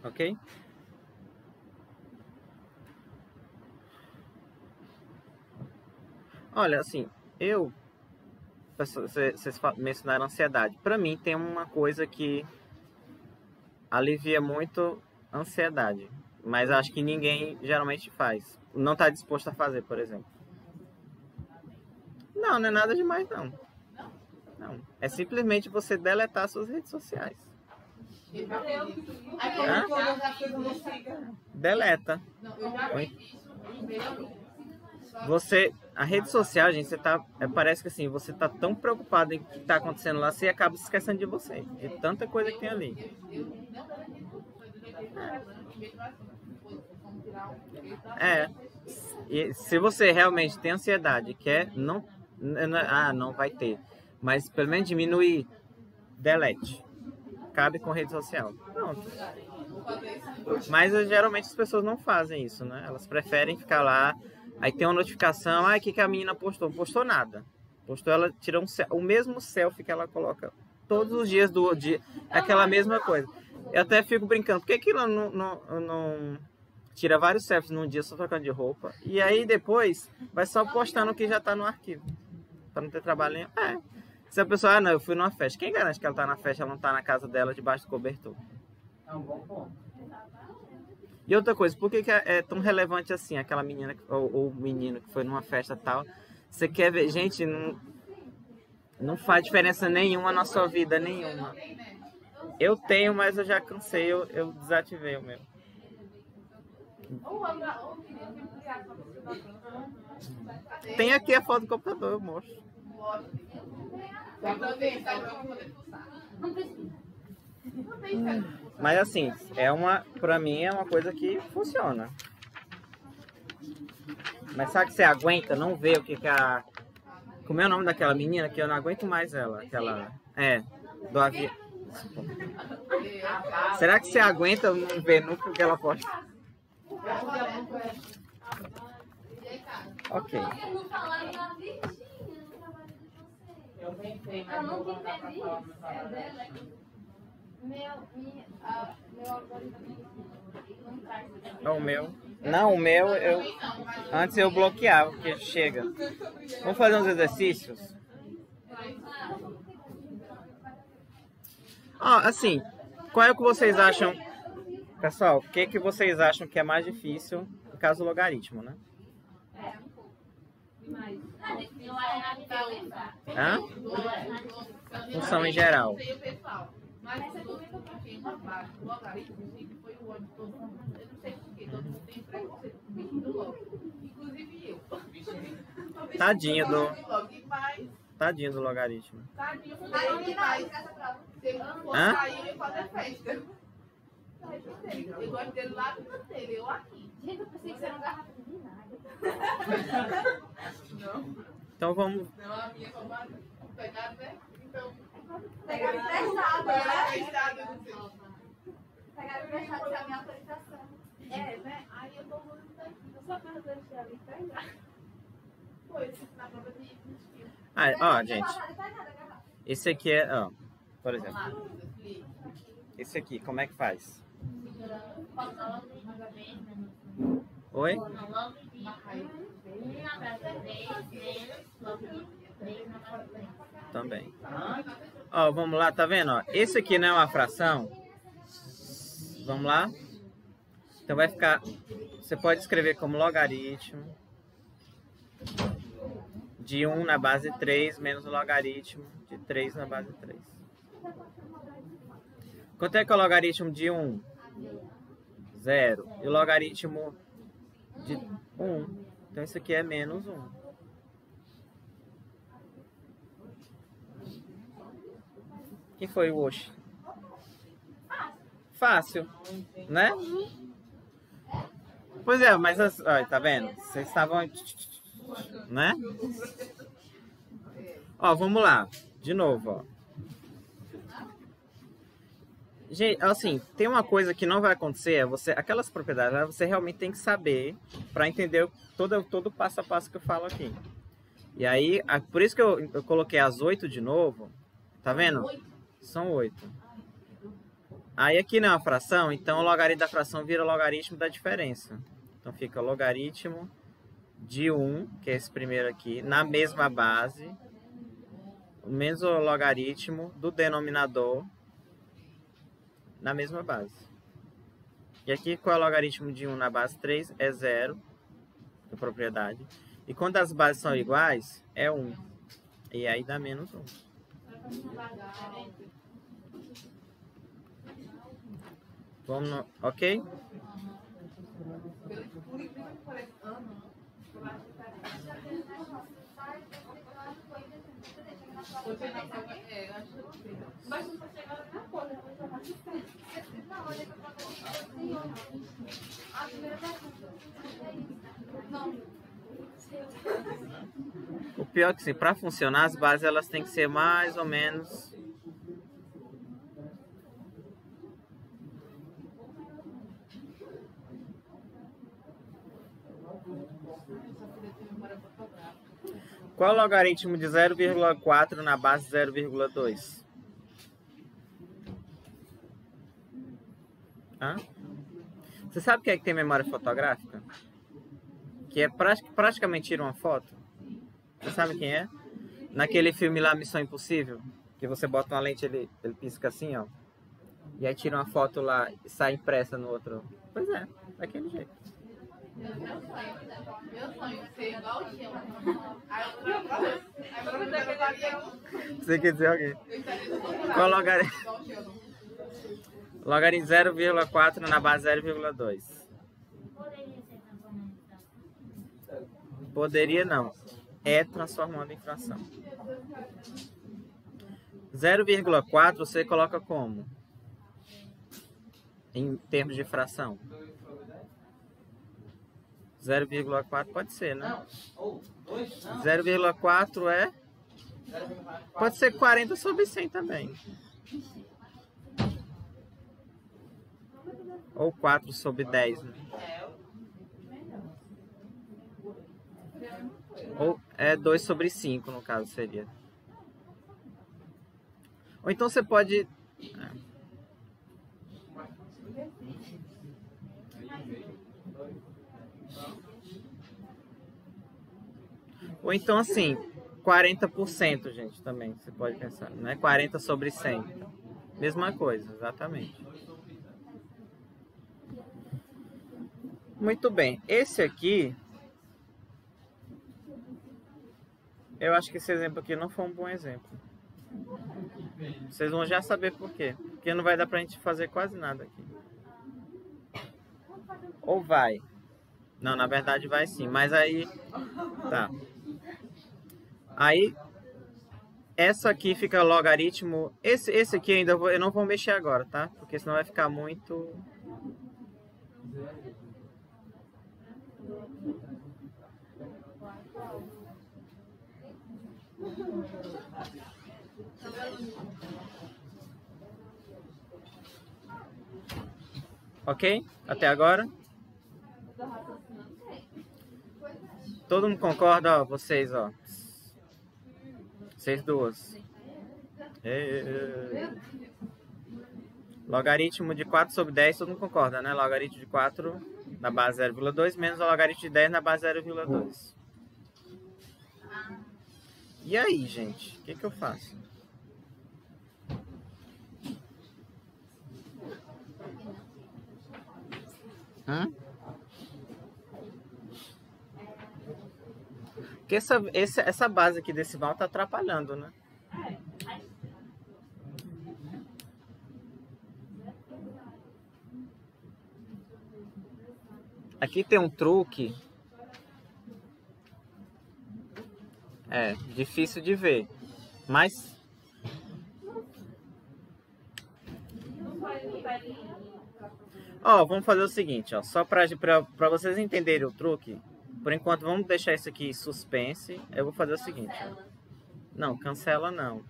Ok? Olha, assim, vocês mencionaram ansiedade. Para mim, tem uma coisa que alivia muito a ansiedade, mas acho que ninguém geralmente faz. Não está disposto a fazer, por exemplo. Não, não é nada demais, não. Não. É simplesmente você deletar suas redes sociais. Hã? Deleta. A rede social, gente, parece que assim, você tá tão preocupado em o que tá acontecendo lá, você acaba se esquecendo de você, de tanta coisa que tem ali. E se você realmente tem ansiedade, quer, não vai ter, mas pelo menos diminuir, delete. Cabe com rede social. Pronto. Mas geralmente as pessoas não fazem isso, né? Elas preferem ficar lá. Aí tem uma notificação, o que a menina postou? Não postou nada. Ela tira o mesmo selfie que ela coloca todos os dias do dia, aquela mesma coisa. Eu até fico brincando, por que ela não tira vários selfies num dia só trocando de roupa? E aí depois vai só postando o que já tá no arquivo. Pra não ter trabalho nenhum. Se a pessoa, não, eu fui numa festa. Quem garante que ela tá na festa, ela não tá na casa dela, debaixo do cobertor? É um bom ponto. E outra coisa, por que é tão relevante assim, aquela menina ou menino que foi numa festa tal? Você quer ver, gente, não faz diferença nenhuma na sua vida, nenhuma. Eu tenho, mas eu já cansei, eu desativei o meu. Tem aqui a foto do computador, eu mostro. Mas assim, pra mim é uma coisa que funciona. Mas sabe que você aguenta não ver o que como é o nome daquela menina que eu não aguento mais ela? Do avião. Será que você aguenta não ver nunca o que ela posta? Ok. Eu pensei, mas não vou mandar pra falar no meu trabalho. O meu, antes eu bloqueava, porque chega. Vamos fazer uns exercícios? Assim, qual é o que vocês acham? Pessoal, o que vocês acham que é mais difícil no caso do logaritmo, né? Função em geral. Mas você comentou pra quem uma parte do logaritmo sempre foi o ódio de todo mundo. Eu não sei porquê, todo mundo tem preconceito com o bicho do log. Inclusive eu. Tadinho do logaritmo. Tadinho do logaritmo. Se eu não fosse sair, eu ia fazer festa. Eu gosto dele lá no canto dele, eu aqui. Gente, eu pensei que você era um garrafa de vinagre. Não. Então vamos. Não, a minha roubada. Pegada, né? Então. Pegaram emprestado, né? Pegaram emprestado sem a minha autorização. Né? Aí eu tô muito daqui. Eu só quero deixar ali pegar. Foi, isso na prova de estilo. Gente. Esse aqui por exemplo. Esse aqui, como é que faz? Oi? Também. Vamos lá, tá vendo? Esse aqui não é uma fração. Vamos lá? Então vai ficar... Você pode escrever como logaritmo de 1 na base 3 menos o logaritmo de 3 na base 3. Quanto é que é o logaritmo de 1? 0. E o logaritmo de 1? Então isso aqui é menos 1. Quem foi o Oxi? Fácil, né? Pois é, mas olha, tá vendo? Vocês estavam, né? Vamos lá. De novo, Gente, assim, tem uma coisa que não vai acontecer, aquelas propriedades, você realmente tem que saber para entender todo o passo a passo que eu falo aqui. E aí, por isso que eu coloquei as 8 de novo, tá vendo? São 8. Aí aqui não é uma fração, então o logaritmo da fração vira logaritmo da diferença. Então fica logaritmo de 1, que é esse primeiro aqui, na mesma base, menos o logaritmo do denominador na mesma base. E aqui, qual é o logaritmo de 1 na base 3? É 0, a propriedade. E quando as bases são iguais, é 1. E aí dá menos 1. Vamos no... Ok? O pior é que, assim, para funcionar, as bases elas têm que ser mais ou menos... Qual é o logaritmo de 0,4 na base 0,2? Você sabe o que é que tem memória fotográfica? Que é praticamente tira uma foto. Você sabe quem é? Naquele filme lá, Missão Impossível, que você bota uma lente, ele pisca assim, ó. E aí tira uma foto lá e sai impressa no outro. Pois é, daquele jeito. Meu sonho é ser igual o Tião. Você quer dizer alguém? Qual logaritmo? Logaritmo de 0,4 na base 0,2. Poderia não. É transformando em fração. 0,4 você coloca como? Em termos de fração. 0,4 pode ser, né? 0,4 é... Pode ser 40 sobre 100 também. Ou 4 sobre 10, né? Ou é 2 sobre 5, no caso, seria. Ou então você pode... Ou então, assim, 40%, gente, também, você pode pensar. Não é 40 sobre 100. Mesma coisa, exatamente. Muito bem. Esse aqui... Eu acho que esse exemplo aqui não foi um bom exemplo. Vocês vão já saber por quê. Porque não vai dar pra gente fazer quase nada aqui. Ou vai? Não, na verdade vai sim. Mas aí... Tá. Aí... Essa aqui fica logaritmo... Esse aqui ainda eu não vou mexer agora, tá? Porque senão vai ficar muito... Ok? Até agora? Todo mundo concorda? Ó, vocês, ó. Vocês duas. Logaritmo de 4 sobre 10, todo mundo concorda, né? Logaritmo de 4 na base 0,2 menos o logaritmo de 10 na base 0,2. E aí, gente? O que eu faço? Porque essa base aqui decimal tá atrapalhando, né? Aqui tem um truque. É, difícil de ver. Mas... Ó, vamos fazer o seguinte, ó. Só pra vocês entenderem o truque. Por enquanto, vamos deixar isso aqui suspense. Eu vou fazer o seguinte, ó. Não, cancela não.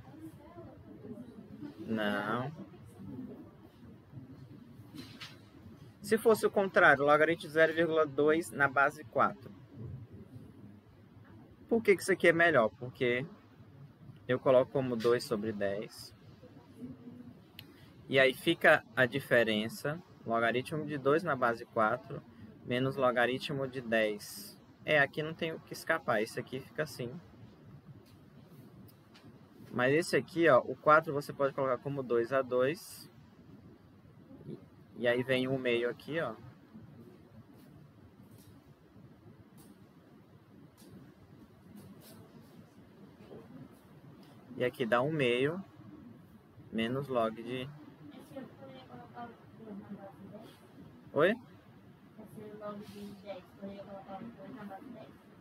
Não. Se fosse o contrário, logaritmo de 0,2 na base 4. Por que isso aqui é melhor? Porque eu coloco como 2 sobre 10. E aí fica a diferença, logaritmo de 2 na base 4, menos logaritmo de 10. Aqui não tem o que escapar, esse aqui fica assim. Mas esse aqui, ó, o 4 você pode colocar como 2A2. E aí vem o meio aqui, ó. E aqui dá 1 meio menos log de... Oi?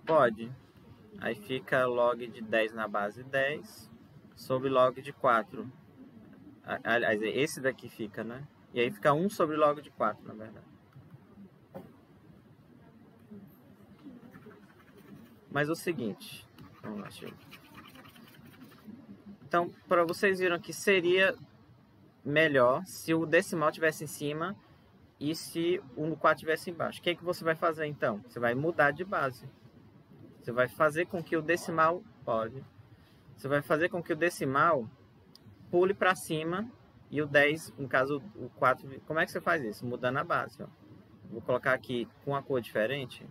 Pode. Aí fica log de 10 na base 10 sobre log de 4. Aliás, esse daqui fica, né? E aí fica 1 sobre log de 4, na verdade. Mas o seguinte... Vamos lá, deixa eu... Então, para vocês viram que seria melhor se o decimal tivesse em cima e se o 4 tivesse embaixo. O que é que você vai fazer então? Você vai mudar de base. Você vai fazer com que o decimal... Você vai fazer com que o decimal pule para cima e o 10, no caso o 4... Como é que você faz isso? Mudando a base. Ó. Vou colocar aqui com a cor diferente.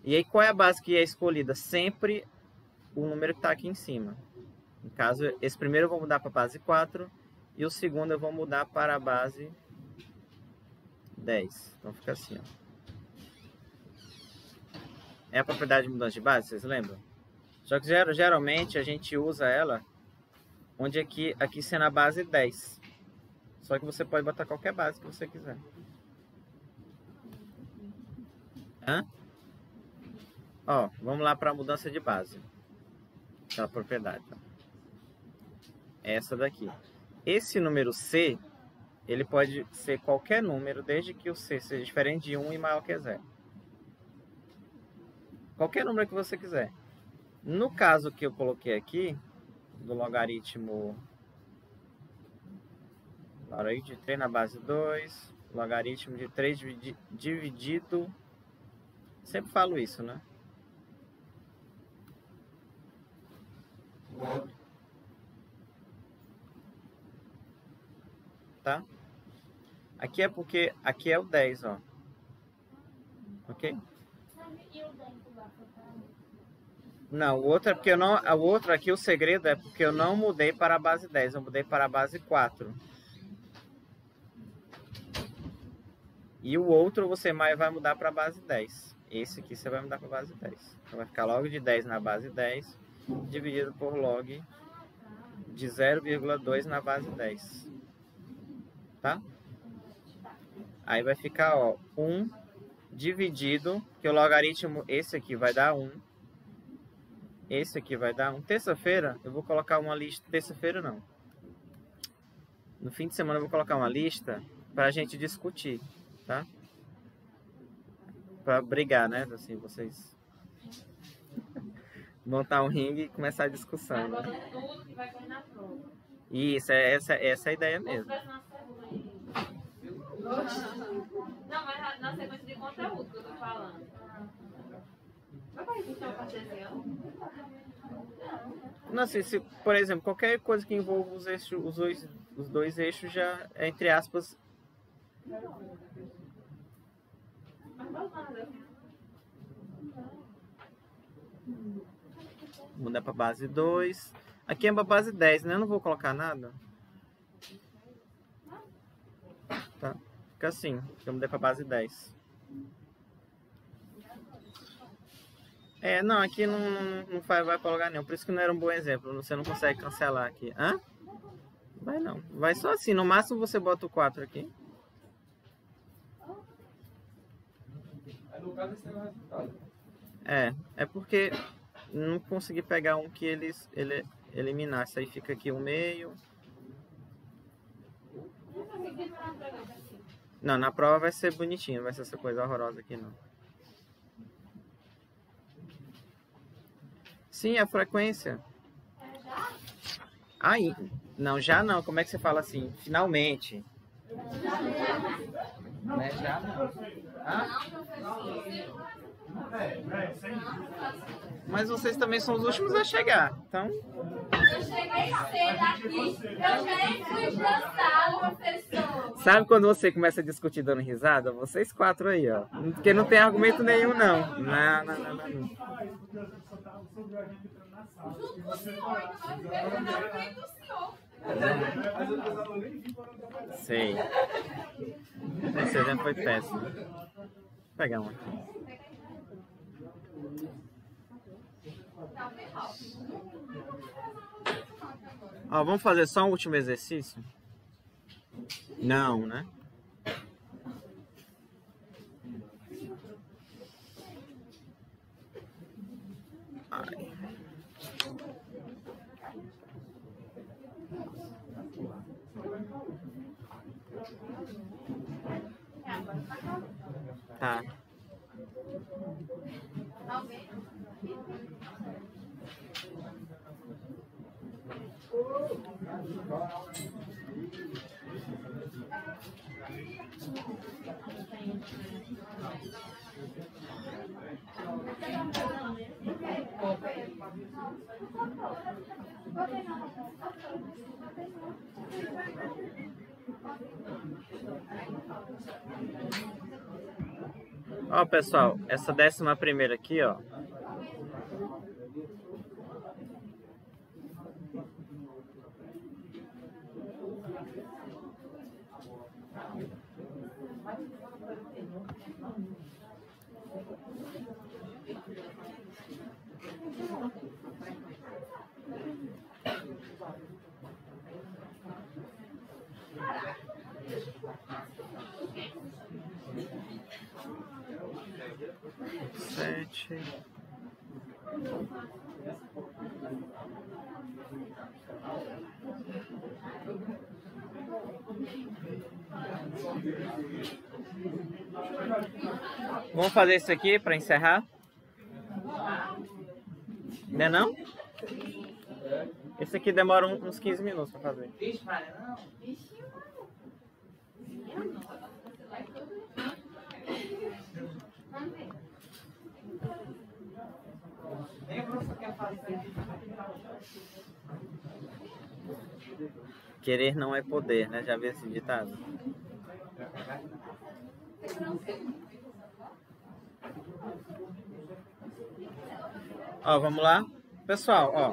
E aí, qual é a base que é escolhida? Sempre o número que está aqui em cima. No caso, esse primeiro eu vou mudar para a base 4 e o segundo eu vou mudar para a base 10. Então fica assim, ó. É a propriedade de mudança de base, vocês lembram? Só que geralmente a gente usa ela onde aqui sendo a base 10. Só que você pode botar qualquer base que você quiser. Ó, vamos lá para a mudança de base. Aquela propriedade. Ó. Essa daqui. Esse número C, ele pode ser qualquer número, desde que o C seja diferente de 1 e maior que 0. Qualquer número que você quiser. No caso que eu coloquei aqui, do logaritmo de 3 na base 2, logaritmo de 3 dividido... Sempre falo isso, né? Tá? Aqui é porque aqui é o 10, ó. Ok? Não, o outro é porque eu não... O outro aqui, o segredo é porque eu não mudei para a base 10, eu mudei para a base 4. E o outro você vai mudar para a base 10. Esse aqui você vai mudar para a base 10. Então vai ficar log de 10 na base 10, dividido por log de 0,2 na base 10. Tá? Aí vai ficar, ó, 1 dividido, que o logaritmo, esse aqui vai dar 1. Esse aqui vai dar 1. Terça-feira, eu vou colocar uma lista... Terça-feira não. No fim de semana eu vou colocar uma lista pra gente discutir, tá? Pra brigar, né? Assim, vocês... montar um ringue e começar a discussão. Né? Tudo que vai cair na prova. Isso, essa é a ideia mesmo. Não, mas na sequência de conteúdo que eu tô falando. Vai para repetir o cartesiano? Não, se, por exemplo, qualquer coisa que envolva os eixos, os dois eixos já é, entre aspas... Mudar para base 2. Aqui é para base 10, né? Eu não vou colocar nada. Tá? Fica assim. Eu mudei para base 10. Não, aqui não vai para lugar nenhum. Por isso que não era um bom exemplo. Você não consegue cancelar aqui. Hã? Vai não. Vai só assim. No máximo você bota o 4 aqui. Aí no caso esse é o resultado. É porque não consegui pegar um que ele eliminasse. Aí fica aqui o meio. Não, na prova vai ser bonitinho. Não vai ser essa coisa horrorosa aqui não. Sim, a frequência. Aí, não, já não. Como é que você fala assim? Finalmente. Né? Já não. Mas vocês também são os últimos a chegar, então... Eu cheguei cedo aqui, eu nem fui dançar, professor. Sabe quando você começa a discutir dando risada? Vocês quatro aí, ó. Porque não tem argumento nenhum, não. Não. Junto com o senhor, então nós não vem do senhor. Sei. Esse exemplo foi péssimo. Vou pegar um aqui. Ó, vamos fazer só um último exercício? Não, né? Ai. Tá. Ó, pessoal, essa 11ª aqui, ó. Sete. Vamos fazer isso aqui para encerrar? Não é não? Esse aqui demora uns 15 minutos para fazer. Vixe, Maria, não. Nem o professor quer fazer. Querer não é poder, né? Já viu esse ditado? Ó, vamos lá. Pessoal, ó.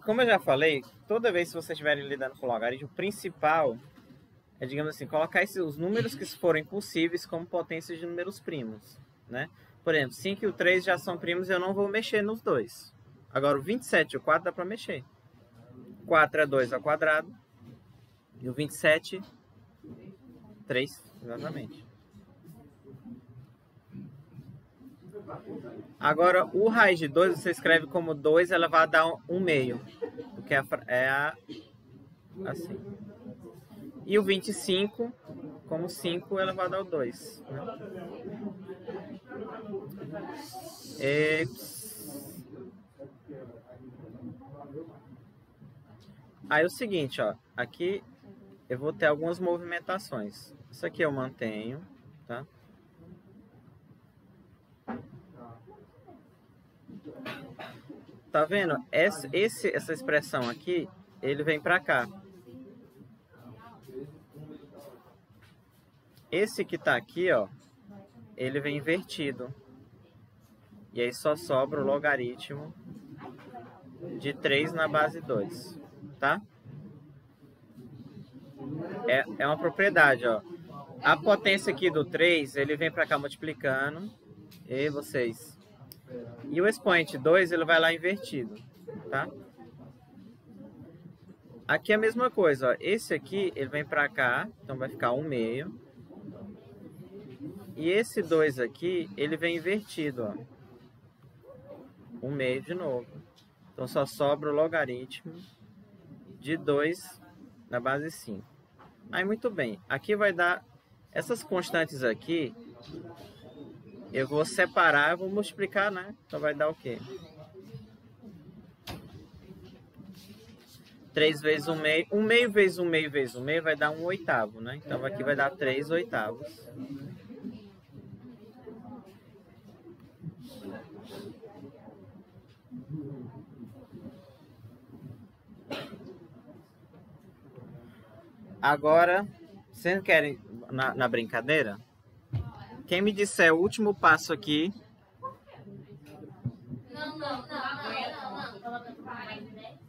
Como eu já falei, toda vez que vocês estiverem lidando com logaritmo, o principal é, digamos assim, colocar os números que forem possíveis como potências de números primos, né? Por exemplo, 5 e o 3 já são primos e eu não vou mexer nos dois. Agora, o 27 e o 4 dá para mexer. 4 é 2 ao quadrado. E o 27, 3, exatamente. Agora, o raiz de 2 você escreve como 2 elevado a 1 meio. Porque é assim. E o 25 como 5 elevado ao 2. Né? Aí é o seguinte, ó. Aqui eu vou ter algumas movimentações. Isso aqui eu mantenho, tá? Tá vendo? Essa expressão aqui, ele vem pra cá. Esse que tá aqui, ó, ele vem invertido. E aí só sobra o logaritmo de 3 na base 2, tá? É uma propriedade, ó. A potência aqui do 3, ele vem pra cá multiplicando. E vocês... E o expoente 2, ele vai lá invertido, tá? Aqui é a mesma coisa, ó. Esse aqui, ele vem pra cá, então vai ficar 1 meio. E esse 2 aqui, ele vem invertido, ó. 1 meio de novo. Então só sobra o logaritmo de 2 na base 5. Aí, muito bem. Aqui vai dar... Essas constantes aqui... Eu vou separar, eu vou multiplicar, né? Então vai dar o quê? 3 vezes 1 meio. 1 meio vezes 1 meio vezes 1 meio vai dar 1 oitavo, né? Então aqui vai dar 3 oitavos. Agora, vocês querem na brincadeira? Quem me disser o último passo aqui...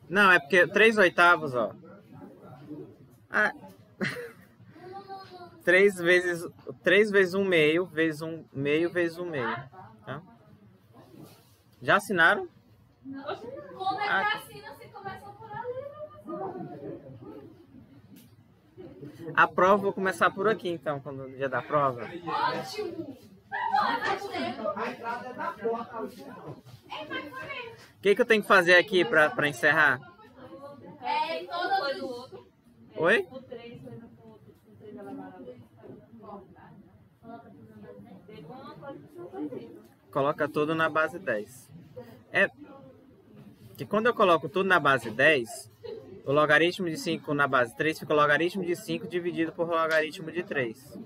Não, é porque 3/8, ó. Ah. 3 vezes 1 meio, vezes 1 meio, vezes 1 meio. Tá? Já assinaram? Como é que assina se começa por ali? A prova, vou começar por aqui, então, quando no dia da prova. Ótimo! O que eu tenho que fazer aqui para encerrar? É, todas do outro. Oi? O 3 foi no ponto. O 3 ela vai Coloca tudo na base 10. É que quando eu coloco tudo na base 10, o logaritmo de 5 na base 3 fica o logaritmo de 5 dividido por logaritmo de 3.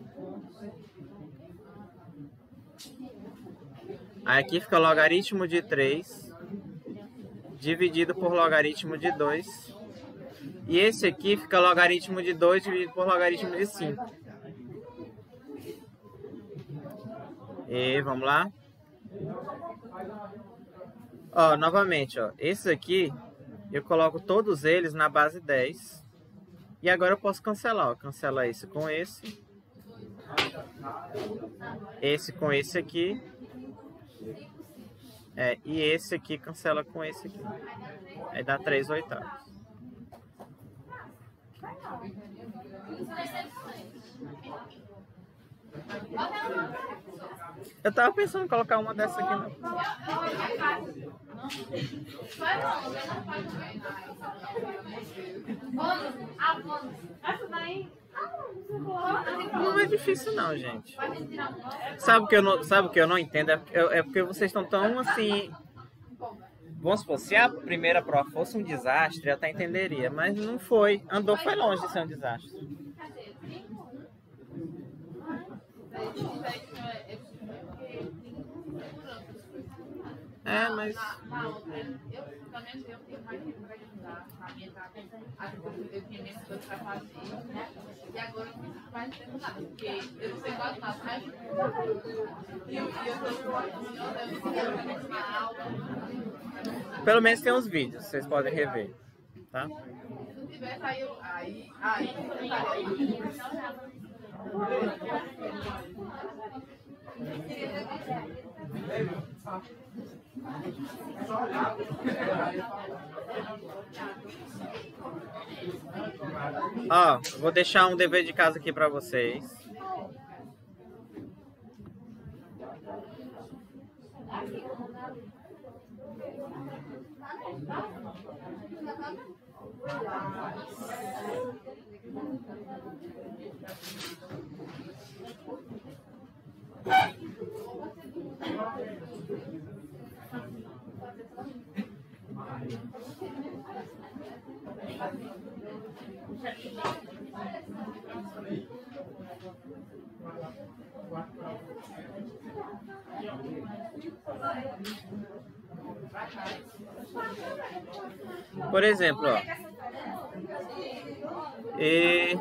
Aí aqui fica logaritmo de 3 dividido por logaritmo de 2. E esse aqui fica logaritmo de 2 dividido por logaritmo de 5. E vamos lá. Ó, novamente, ó, esse aqui eu coloco todos eles na base 10. E agora eu posso cancelar, ó. Cancela esse com esse. Esse com esse aqui. E esse aqui cancela com esse aqui. Aí dá 3/8. Eu tava pensando em colocar uma dessa aqui. Não. Essa daí. Não é difícil não, gente. Sabe o que eu não entendo? É porque vocês estão tão assim... Vamos supor, se a primeira prova fosse um desastre, eu até entenderia. Mas não foi. Andou foi longe de ser um desastre. Mas... Na outra, eu tenho mais tempo para estudar. Na minha cabeça, eu tinha menos coisa para fazer. E agora eu preciso mais tempo nada. Porque eu não sei quase nada, mas e eu estou na aula. Pelo menos tem uns vídeos, vocês podem rever. Tá? Se não tivesse, aí Ó, vou deixar um dever de casa aqui para vocês. Por exemplo, ó. E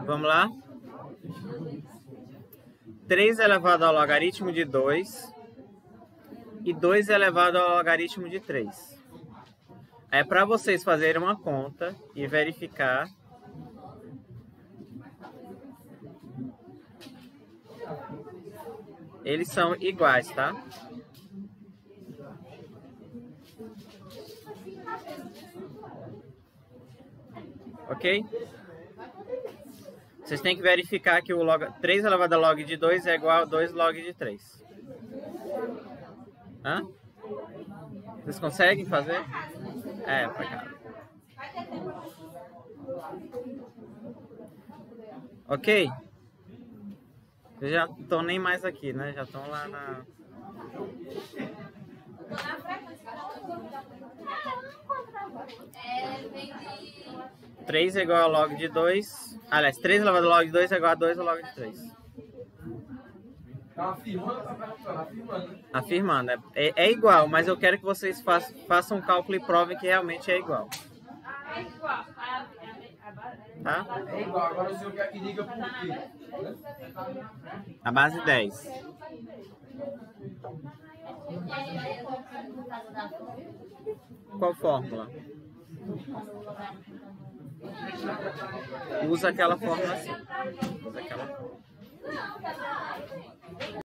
vamos lá. 3 elevado ao logaritmo de 2 e 2 elevado ao logaritmo de 3. É para vocês fazerem uma conta e verificar eles são iguais, tá? Ok? Vocês têm que verificar que o 3 elevado a log de 2 é igual a 2 log de 3. Hã? Vocês conseguem fazer? Pra cá. Ok? Vocês já estão nem mais aqui, né? Já estão lá na... 3 é igual a log de 2. Aliás, 3 elevado a log de 2 é igual a 2 a log de 3. Tá afirmando, tá perguntando, afirmando. Afirmando. É igual, mas eu quero que vocês façam um cálculo e provem que realmente é igual. é igual. Tá? É igual, agora o senhor quer que diga por quê? A base 10. Qual fórmula? Usa aquela fórmula assim. Usa aquela.